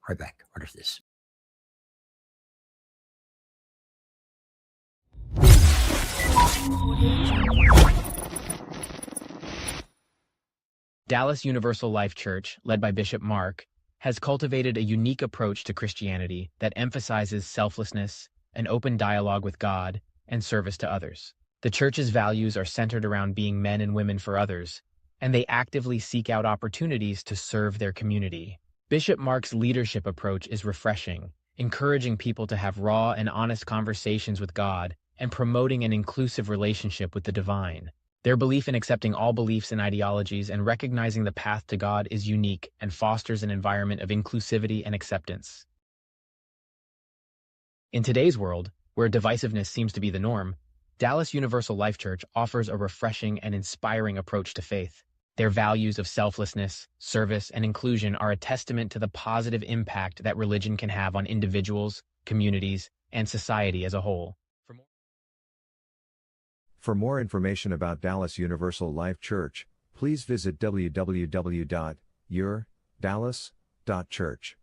right back right after this. Dallas Universal Life Church, led by Bishop Mark, has cultivated a unique approach to Christianity that emphasizes selflessness, an open dialogue with God, and service to others. The church's values are centered around being men and women for others, and they actively seek out opportunities to serve their community. Bishop Mark's leadership approach is refreshing, encouraging people to have raw and honest conversations with God and promoting an inclusive relationship with the divine. Their belief in accepting all beliefs and ideologies and recognizing the path to God is unique and fosters an environment of inclusivity and acceptance. In today's world, where divisiveness seems to be the norm, Dallas Universal Life Church offers a refreshing and inspiring approach to faith. Their values of selflessness, service, and inclusion are a testament to the positive impact that religion can have on individuals, communities, and society as a whole. For more information about Dallas Universal Life Church, please visit www.yourdallas.church.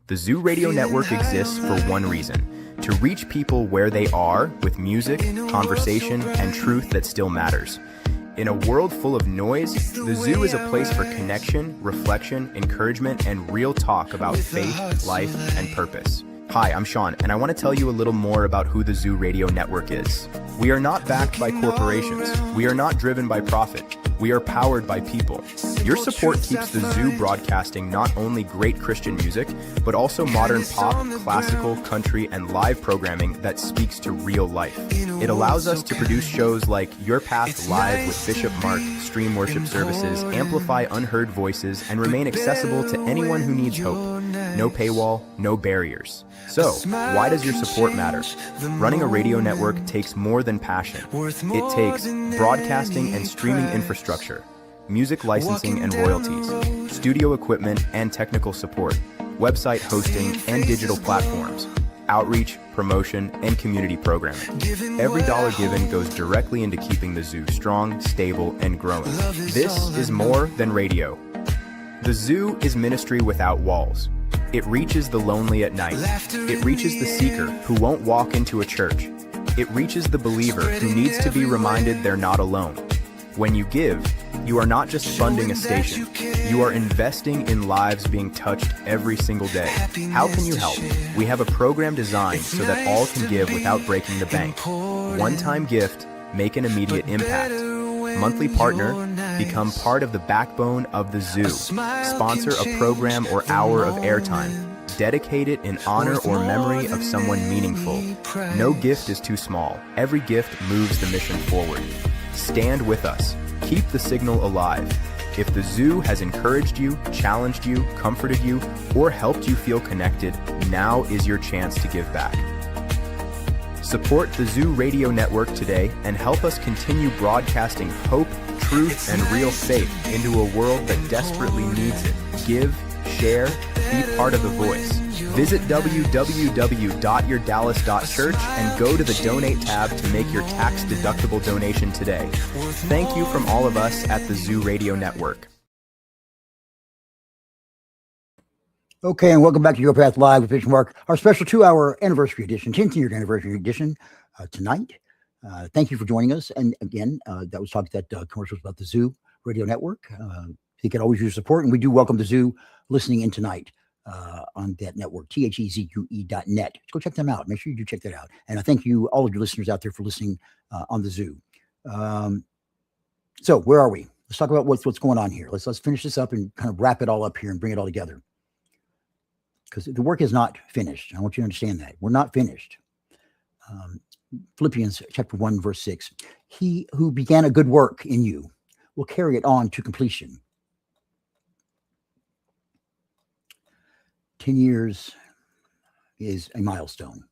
The Zoo Radio Network exists for one reason: to reach people where they are with music, conversation, and truth that still matters. In a world full of noise, the Zoo is a place for connection, reflection, encouragement, and real talk about faith, life, and purpose. Hi, I'm Sean, and I want to tell you a little more about who the Zoo Radio Network is. We are not backed by corporations. We are not driven by profit. We are powered by people. Your support keeps the Zoo broadcasting not only great Christian music, but also modern pop, classical, country, and live programming that speaks to real life. It allows us to produce shows like Your Path Live with Bishop Mark, stream worship services, amplify unheard voices, and remain accessible to anyone who needs hope. No paywall, no barriers. So, why does your support matter? Running a radio network takes more than passion. It takes broadcasting and streaming infrastructure, music licensing and royalties, studio equipment and technical support, website hosting and digital platforms, outreach, promotion, and community programming. Every dollar given goes directly into keeping the Zoo strong, stable, and growing. This is more than radio. The Zoo is ministry without walls. It reaches the lonely at night. It reaches the seeker who won't walk into a church. It reaches the believer who needs to be reminded they're not alone. When you give, you are not just funding a station. You are investing in lives being touched every single day. How can you help? We have a program designed so that all can give without breaking the bank. One-time gift, make an immediate impact. Monthly partner, become part of the backbone of the Zoo. Sponsor a program or hour of airtime. Dedicate it in honor or memory of someone meaningful. No gift is too small. Every gift moves the mission forward. Stand with us. Keep the signal alive. If the Zoo has encouraged you, challenged you, comforted you, or helped you feel connected, now is your chance to give back. Support the Zoo Radio Network today and help us continue broadcasting hope, truth, and real faith into a world that desperately needs it. Give, share, be part of the voice. Visit www.yourdallas.church and go to the Donate tab to make your tax-deductible donation today. Thank you from all of us at the Zoo Radio Network. Okay, and welcome back to Your Path Live with Bishop Mark, our special 2-hour anniversary edition, 10th year anniversary edition tonight. Thank you for joining us. And again, that was talking that commercials about the Zoo Radio Network. You can always use support, and we do welcome the Zoo listening in tonight on that network, thezue.net. Go check them out. Make sure you do check that out. And I thank you, all of your listeners out there, for listening on the Zoo. So where are we? Let's talk about what's going on here. Let's finish this up and kind of wrap it all up here and bring it all together. Because the work is not finished. I want you to understand that. We're not finished. Philippians chapter 1, verse 6. He who began a good work in you will carry it on to completion. 10 years is a milestone.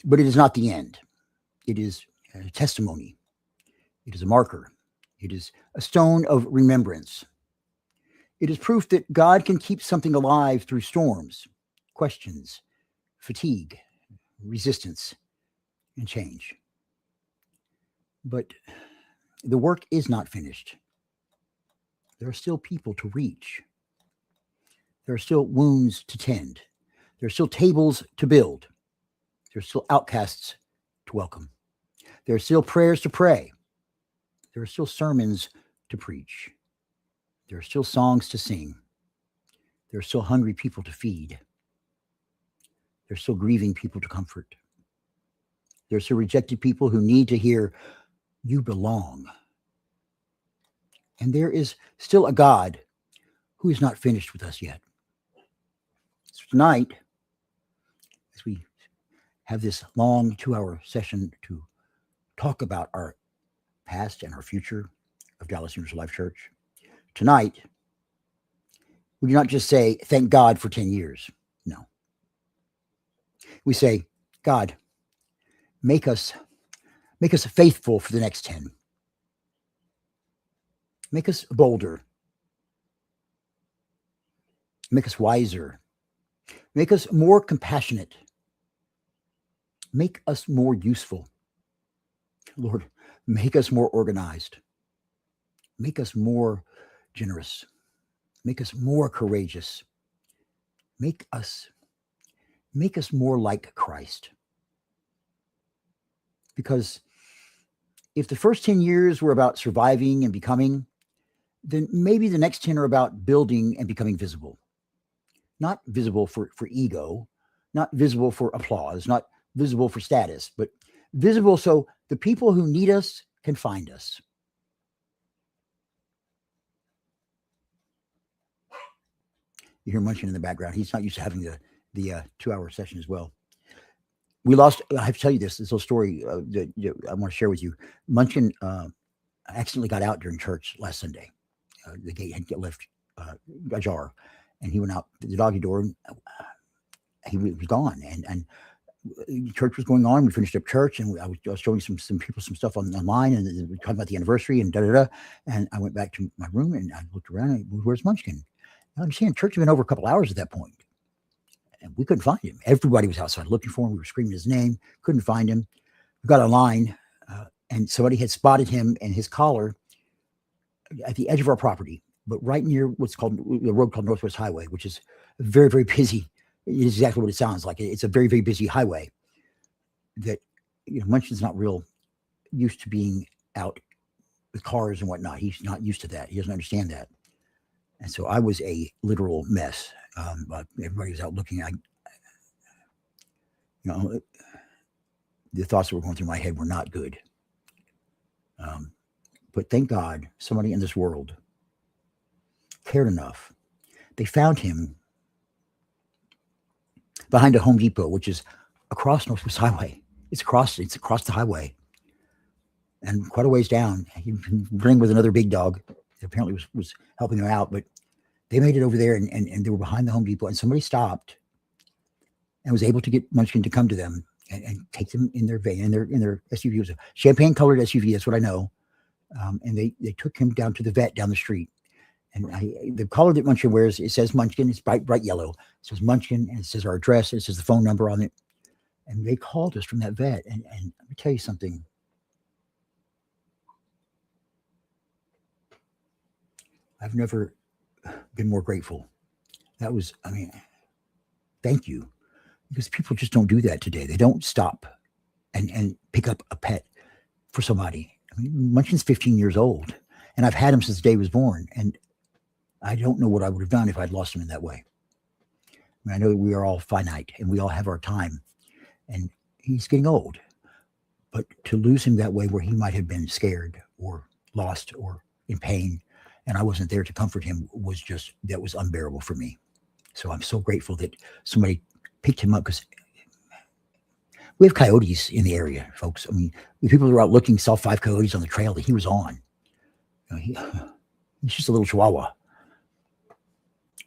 But it is not the end. It is a testimony. It is a marker. It is a stone of remembrance. It is proof that God can keep something alive through storms, questions, fatigue, resistance, and change. But the work is not finished. There are still people to reach. There are still wounds to tend. There are still tables to build. There are still outcasts to welcome. There are still prayers to pray. There are still sermons to preach. There are still songs to sing. There are still hungry people to feed. There are still grieving people to comfort. There are still rejected people who need to hear, "You belong." And there is still a God who is not finished with us yet. So tonight, as we have this long 2-hour session to talk about our past and our future of Dallas Universal Life Church, tonight, we do not just say, "Thank God for 10 years. No. We say, "God, make us faithful for the next 10. Make us bolder. Make us wiser. Make us more compassionate. Make us more useful. Lord, make us more organized. Make us more generous. Make us more courageous. Make us more like Christ." Because if the first 10 years were about surviving and becoming, then maybe the next 10 are about building and becoming visible. Not visible for ego, not visible for applause, not visible for status, but visible so the people who need us can find us. You hear Munchkin in the background. He's not used to having the 2-hour session as well. We lost, I have to tell you this little story that I want to share with you. Munchkin accidentally got out during church last Sunday. The gate had left ajar, and he went out the doggy door, and he was gone. And church was going on. We finished up church, and I was showing some people some stuff online, and we were talking about the anniversary and da-da-da. And I went back to my room, and I looked around, and where's Munchkin? I understand church had been over a couple hours at that point, and we couldn't find him. Everybody was outside looking for him. We were screaming his name, couldn't find him. We got online, and somebody had spotted him and his collar at the edge of our property, but right near what's called the road called Northwest Highway, which is very, very busy. It is exactly what it sounds like. It's a very, very busy highway that, Munchkin's not real used to being out with cars and whatnot. He's not used to that. He doesn't understand that. And so I was a literal mess. But everybody was out looking. The thoughts that were going through my head were not good. But thank God somebody in this world cared enough. They found him behind a Home Depot, which is across Northwest Highway. It's across the highway, and quite a ways down. He'd been running with another big dog that apparently was helping him out, but they made it over there, and they were behind the Home Depot, and somebody stopped and was able to get Munchkin to come to them and take them in their van, in their SUV. It was a champagne-colored SUV, that's what I know. And they took him down to the vet down the street. And the collar that Munchkin wears, it says Munchkin. It's bright yellow. It says Munchkin, and it says our address. And it says the phone number on it. And they called us from that vet. And let me tell you something. I've never been more grateful. That was, thank you. Because people just don't do that today. They don't stop and pick up a pet for somebody. Munchkin's 15 years old, and I've had him since the day he was born. And I don't know what I would have done if I'd lost him in that way. I know that we are all finite, and we all have our time, and he's getting old. But to lose him that way, where he might have been scared or lost or in pain, and I wasn't there to comfort him, that was unbearable for me. So I'm so grateful that somebody picked him up, because we have coyotes in the area, folks. The people who were out looking saw 5 coyotes on the trail that he was on. He's just a little chihuahua.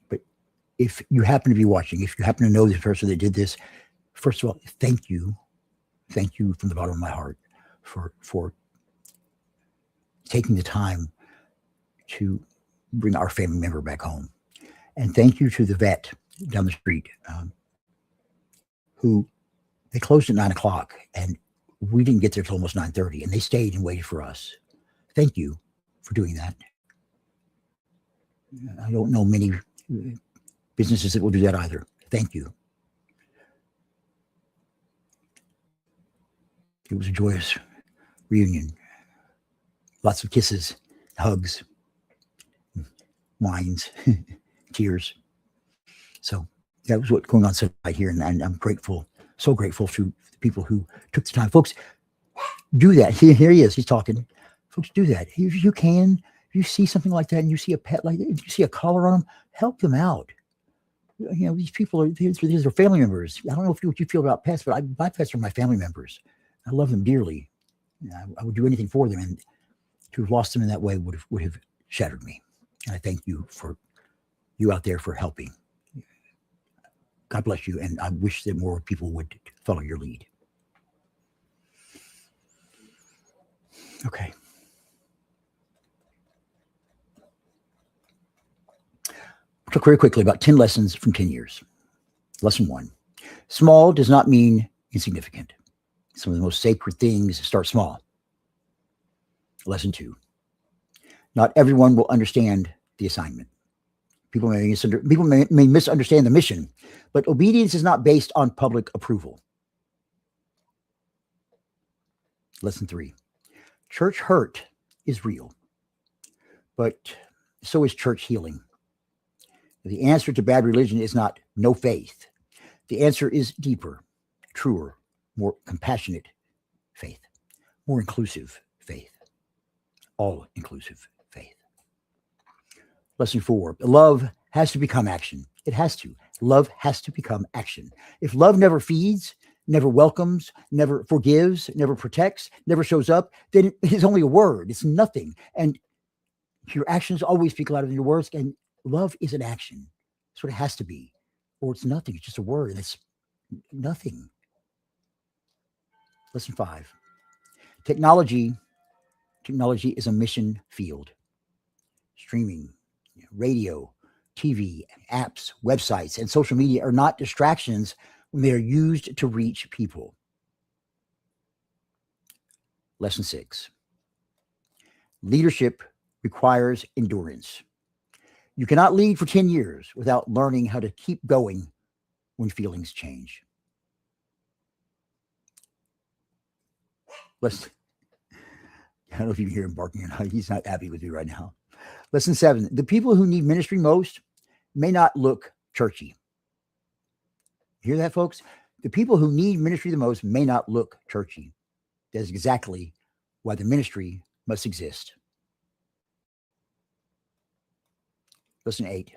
But if you happen to be watching, if you happen to know this person that did this, first of all, thank you. Thank you from the bottom of my heart for taking the time to bring our family member back home. And thank you to the vet down the street who they closed at 9 o'clock and we didn't get there till almost 9:30 and they stayed and waited for us. Thank you for doing that. I don't know many businesses that will do that either. Thank you. It was a joyous reunion. Lots of kisses, hugs, wines, tears. So that was what's going on tonight here. And I'm grateful, so grateful to the people who took the time. Folks, do that. Here he is. He's talking. Folks, do that. If you can, if you see something like that and you see a pet like that, if you see a collar on them, help them out. You know, these people are, these are family members. I don't know what you feel about pets, but my pets are my family members. I love them dearly. I would do anything for them. And to have lost them in that way would have shattered me. And I thank you out there for helping. God bless you. And I wish that more people would follow your lead. Okay. I'll talk very quickly about 10 lessons from 10 years. Lesson 1. Small does not mean insignificant. Some of the most sacred things start small. Lesson 2. Not everyone will understand the assignment. People may misunderstand the mission, but obedience is not based on public approval. Lesson 3. Church hurt is real, but so is church healing. The answer to bad religion is not no faith. The answer is deeper, truer, more compassionate faith, more inclusive faith, all-inclusive faith. Lesson 4, love has to become action. It has to. Love has to become action. If love never feeds, never welcomes, never forgives, never protects, never shows up, then it is only a word. It's nothing. And your actions always speak louder than your words. And love is an action. That's what it has to be. Or it's nothing. It's just a word. And it's nothing. Lesson 5. Technology is a mission field. Streaming, radio, TV, apps, websites, and social media are not distractions when they are used to reach people. Lesson 6. Leadership requires endurance. You cannot lead for 10 years without learning how to keep going when feelings change. I don't know if you can hear him barking or not. He's not happy with me right now. Lesson 7. The people who need ministry most may not look churchy. Hear that, folks? The people who need ministry the most may not look churchy. That's exactly why the ministry must exist. Lesson 8.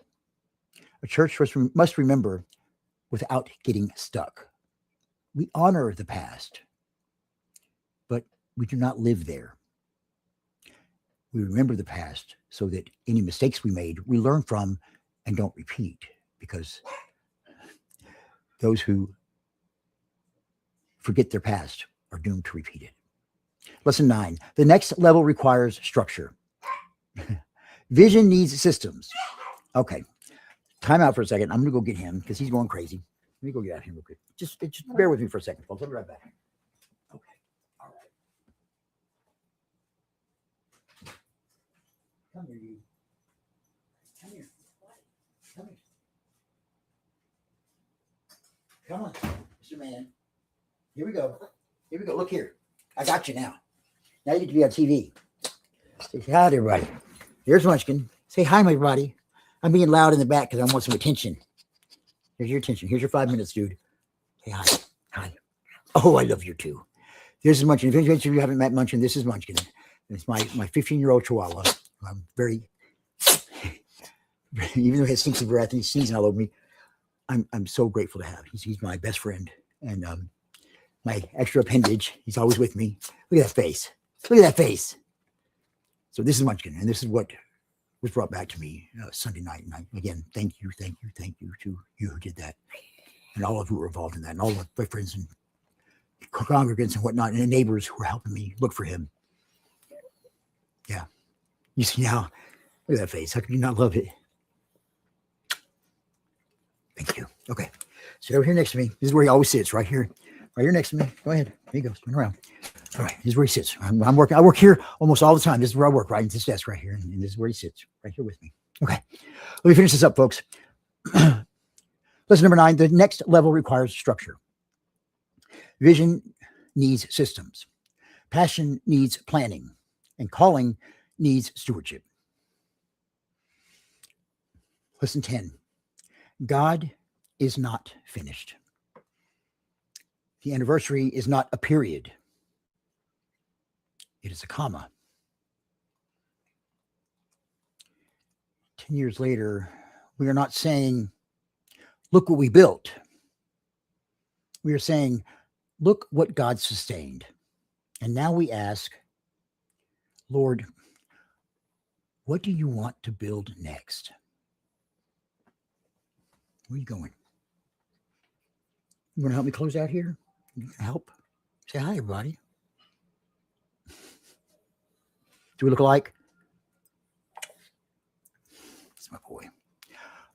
A church must remember without getting stuck. We honor the past, but we do not live there. We remember the past so that any mistakes we made, we learn from and don't repeat, because those who forget their past are doomed to repeat it. Lesson 9. The next level requires structure. Vision needs systems. Okay. Time out for a second. I'm going to go get him because he's going crazy. Let me go get him real quick. Just bear with me for a second, folks. I'll be right back. Okay. All right. Come here, you. Come here. Come here. Come on, Mr. Man. Here we go. Here we go. Look here. I got you now. Now you get to be on TV. Say hi to everybody. Here's Munchkin. Say hi, everybody. I'm being loud in the back because I want some attention. Here's your attention. Here's your 5 minutes, dude. Say hi. Hi. Oh, I love you too. This is Munchkin. If you haven't met Munchkin, this is Munchkin. It's my 15-year-old Chihuahua. I'm very, even though he has stinks of breath and he's sneezing all over me, I'm so grateful to have. He's my best friend and my extra appendage. He's always with me. Look at that face. Look at that face. So this is Munchkin, and this is what was brought back to me Sunday night. And again, thank you to you who did that, and all of who were involved in that, and all of my friends and congregants and whatnot, and the neighbors who were helping me look for him. Yeah. You see now, look at that face. How can you not love it? Thank you. Okay. So over here next to me, this is where he always sits, right here. Right here next to me. Go ahead. Here you go. Spin around. All right. This is where he sits. I'm working. I work here almost all the time. This is where I work, right? It's this desk right here. And this is where he sits, right here with me. Okay. Let me finish this up, folks. Lesson number 9, the next level requires structure. Vision needs systems. Passion needs planning. And calling needs stewardship. Lesson 10. God is not finished. The anniversary is not a period. It is a comma. 10 years later, we are not saying, look what we built. We are saying, look what God sustained. And now we ask, Lord, what do you want to build next? Where are you going? You want to help me close out here? You can help. Say hi, everybody. Do we look alike? That's my boy.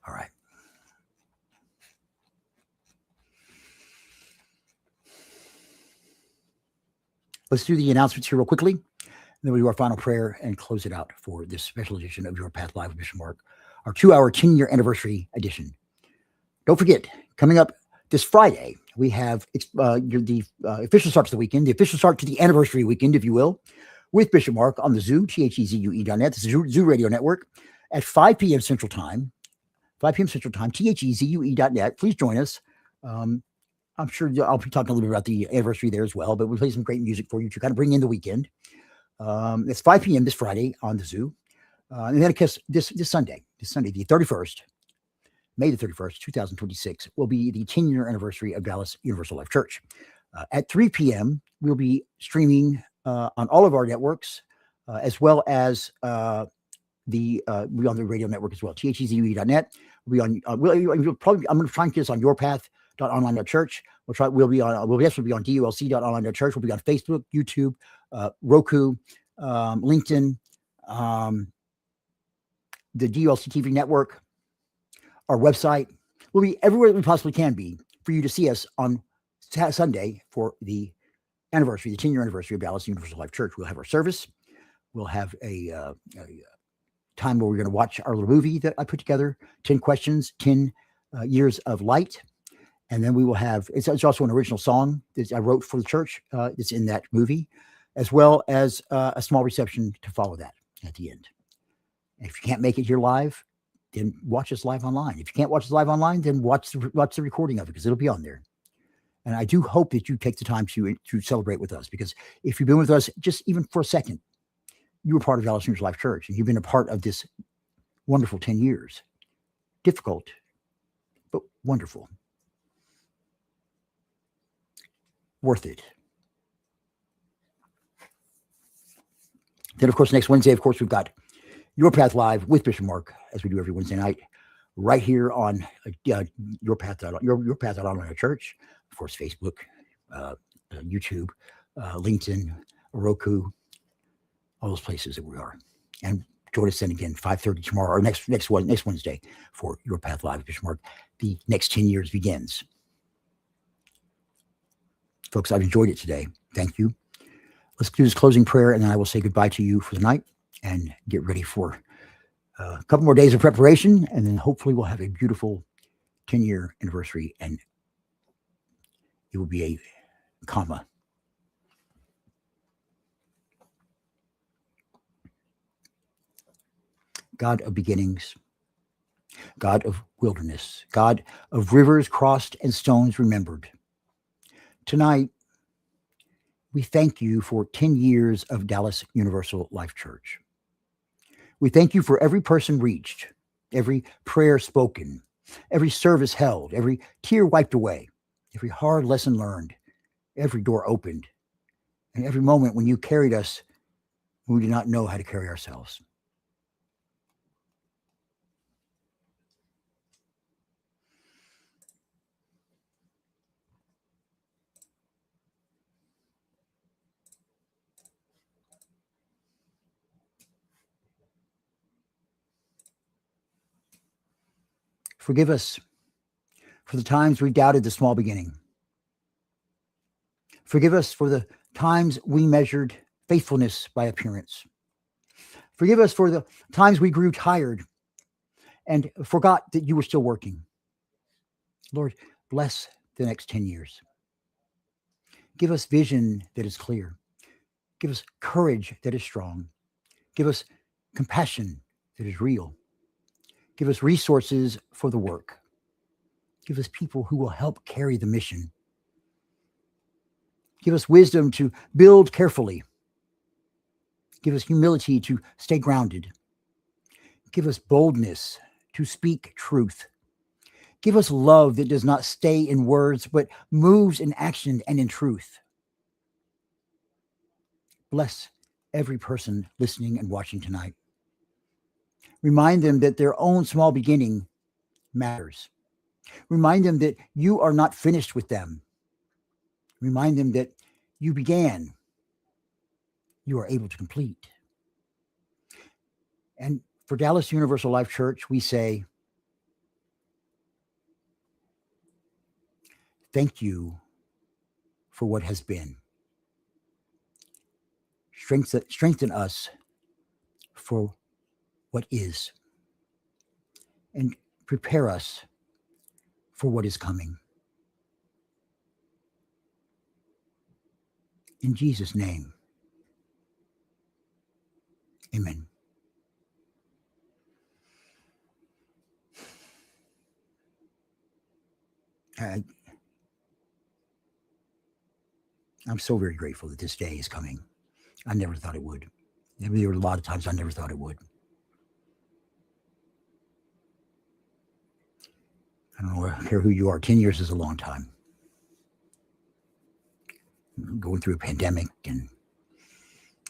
All right. Let's do the announcements here real quickly. And then we'll do our final prayer and close it out for this special edition of Your Path Live with Bishop Mark, our 2-hour 10-year anniversary edition. Don't forget, coming up this Friday, we have the official start to the weekend, the official start to the anniversary weekend, if you will, with Bishop Mark on the Zoo, THEZUE.net, the Zoo Radio Network, at 5 p.m. Central Time, THEZUE.net. Please join us. I'm sure I'll be talking a little bit about the anniversary there as well, but we'll play some great music for you to kind of bring in the weekend. It's 5 p.m. this Friday on the Zoo. And then, of course, this Sunday, the 31st, May the 31st, 2026, will be the 10-year anniversary of Dallas Universal Life Church. At 3 p.m., we'll be streaming on all of our networks, as well as we'll be on the radio network as well, THEZUE.net. We'll be on, I'm going to try and get us on yourpath.online.church. We'll be on DULC.online.church. We'll be on Facebook, YouTube, Roku, LinkedIn, the DULC TV network, our website. We'll be everywhere that we possibly can be for you to see us on Sunday for the anniversary, the 10-year anniversary of Dallas Universal Life Church. We'll have our service. We'll have a time where we're going to watch our little movie that I put together, 10 questions, 10 years of light. And then we will have, it's also an original song that I wrote for the church. It's in that movie, as well as a small reception to follow that at the end. And if you can't make it here live, then watch us live online. If you can't watch us live online, then watch the recording of it, because it'll be on there. And I do hope that you take the time to celebrate with us, because if you've been with us just even for a second, you were part of Dallas Universal Life Church, and you've been a part of this wonderful 10 years. Difficult, but wonderful. Worth it. Then, of course, next Wednesday, of course, we've got Your Path Live with Bishop Mark, as we do every Wednesday night, right here on Your Path Online Church. Of course, Facebook, YouTube, LinkedIn, Roku, all those places that we are. And join us then again, 5:30 tomorrow, or next Wednesday, for Your Path Live with Bishop Mark. The next 10 years begins. Folks, I've enjoyed it today. Thank you. Let's do this closing prayer, and then I will say goodbye to you for the night and get ready for a couple more days of preparation, and then hopefully we'll have a beautiful 10-year anniversary, and it will be a comma. God of beginnings, God of wilderness, God of rivers crossed and stones remembered. Tonight, we thank you for 10 years of Dallas Universal Life Church. We thank you for every person reached, every prayer spoken, every service held, every tear wiped away, every hard lesson learned, every door opened, and every moment when you carried us when we did not know how to carry ourselves. Forgive us for the times we doubted the small beginning. Forgive us for the times we measured faithfulness by appearance. Forgive us for the times we grew tired and forgot that you were still working. Lord, bless the next 10 years. Give us vision that is clear. Give us courage that is strong. Give us compassion that is real. Give us resources for the work. Give us people who will help carry the mission. Give us wisdom to build carefully. Give us humility to stay grounded. Give us boldness to speak truth. Give us love that does not stay in words, but moves in action and in truth. Bless every person listening and watching tonight. Remind them that their own small beginning matters. Remind them that you are not finished with them. Remind them that you began, you are able to complete. And for Dallas Universal Life Church, we say, thank you for what has been. Strengthen us for what is. And prepare us for what is coming. In Jesus' name, amen. I'm so very grateful that this day is coming. I never thought it would. There were a lot of times I never thought it would. I don't care who you are. 10 years is a long time. Going through a pandemic and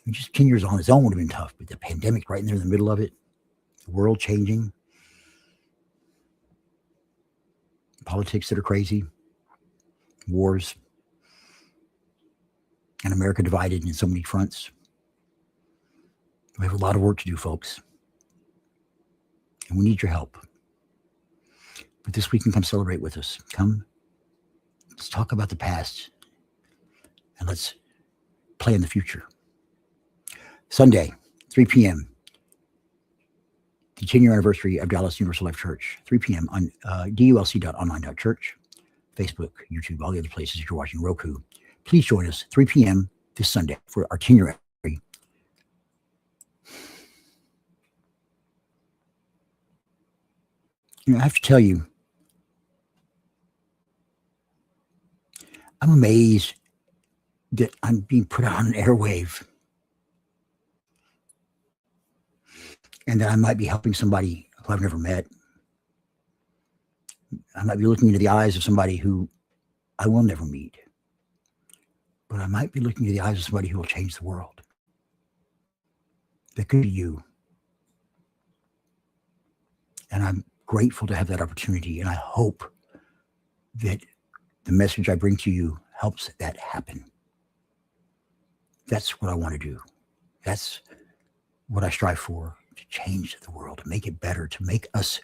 just 10 years on its own would have been tough, but the pandemic right in there in the middle of it, the world changing, politics that are crazy, wars, and America divided in so many fronts. We have a lot of work to do, folks. And we need your help. But this week, you can come celebrate with us. Come, let's talk about the past. And let's plan the future. Sunday, 3 p.m., the 10-year anniversary of Dallas Universal Life Church, 3 p.m. on DULC.online.church, Facebook, YouTube, all the other places you're watching, Roku. Please join us 3 p.m. this Sunday for our 10-year anniversary. I have to tell you, I'm amazed that I'm being put on an airwave and that I might be helping somebody who I've never met. I might be looking into the eyes of somebody who I will never meet. But I might be looking into the eyes of somebody who will change the world. That could be you. And I'm grateful to have that opportunity. And I hope that the message I bring to you helps that happen. That's what I want to do. That's what I strive for, to change the world, to make it better, to make us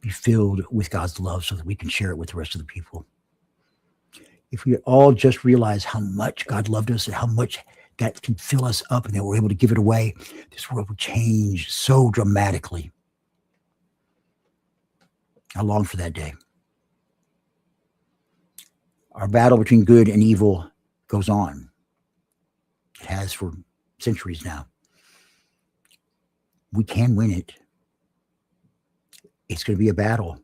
be filled with God's love so that we can share it with the rest of the people. If we all just realize how much God loved us and how much that can fill us up and that we're able to give it away, this world would change so dramatically. I long for that day. Our battle between good and evil goes on. It has for centuries now. We can win it. It's going to be a battle.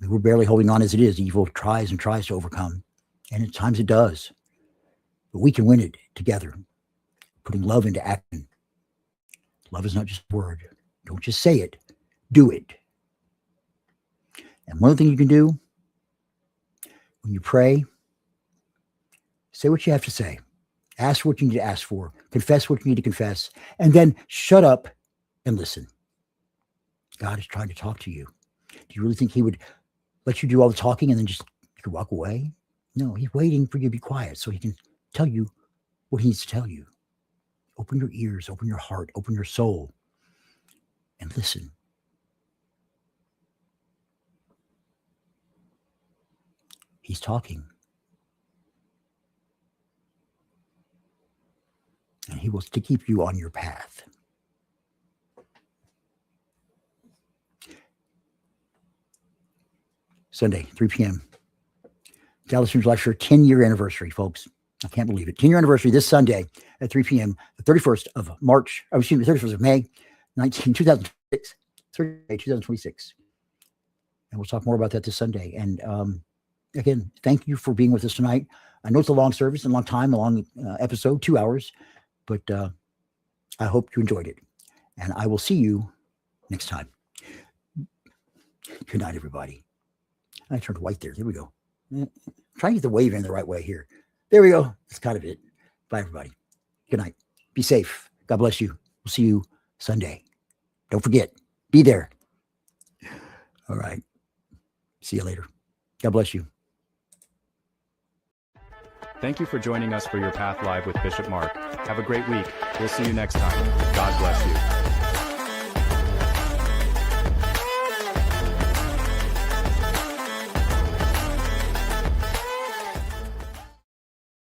We're barely holding on as it is. Evil tries and tries to overcome. And at times it does. But we can win it together, putting love into action. Love is not just a word. Don't just say it. Do it. And one of the things you can do when you pray, say what you have to say. Ask what you need to ask for. Confess what you need to confess. And then shut up and listen. God is trying to talk to you. Do you really think he would let you do all the talking and then just you could walk away? No, he's waiting for you to be quiet so he can tell you what he needs to tell you. Open your ears, open your heart, open your soul, and listen. He's talking. And he wants to keep you on your path. Sunday, 3 p.m. Dallas Streams Live Church 10-year anniversary, folks. I can't believe it. 10-year anniversary this Sunday at 3 p.m., the 31st of March, the 31st of May, 2026. 2026. And we'll talk more about that this Sunday. And again, thank you for being with us tonight. I know it's a long service, a long time, a long episode, 2 hours, but I hope you enjoyed it. And I will see you next time. Good night, everybody. I turned white there. There we go. Try to get the wave in the right way here. There we go. That's kind of it. Bye, everybody. Good night. Be safe. God bless you. We'll see you Sunday. Don't forget, be there. All right. See you later. God bless you. Thank you for joining us for Your Path Live with Bishop Mark. Have a great week. We'll see you next time. God bless you.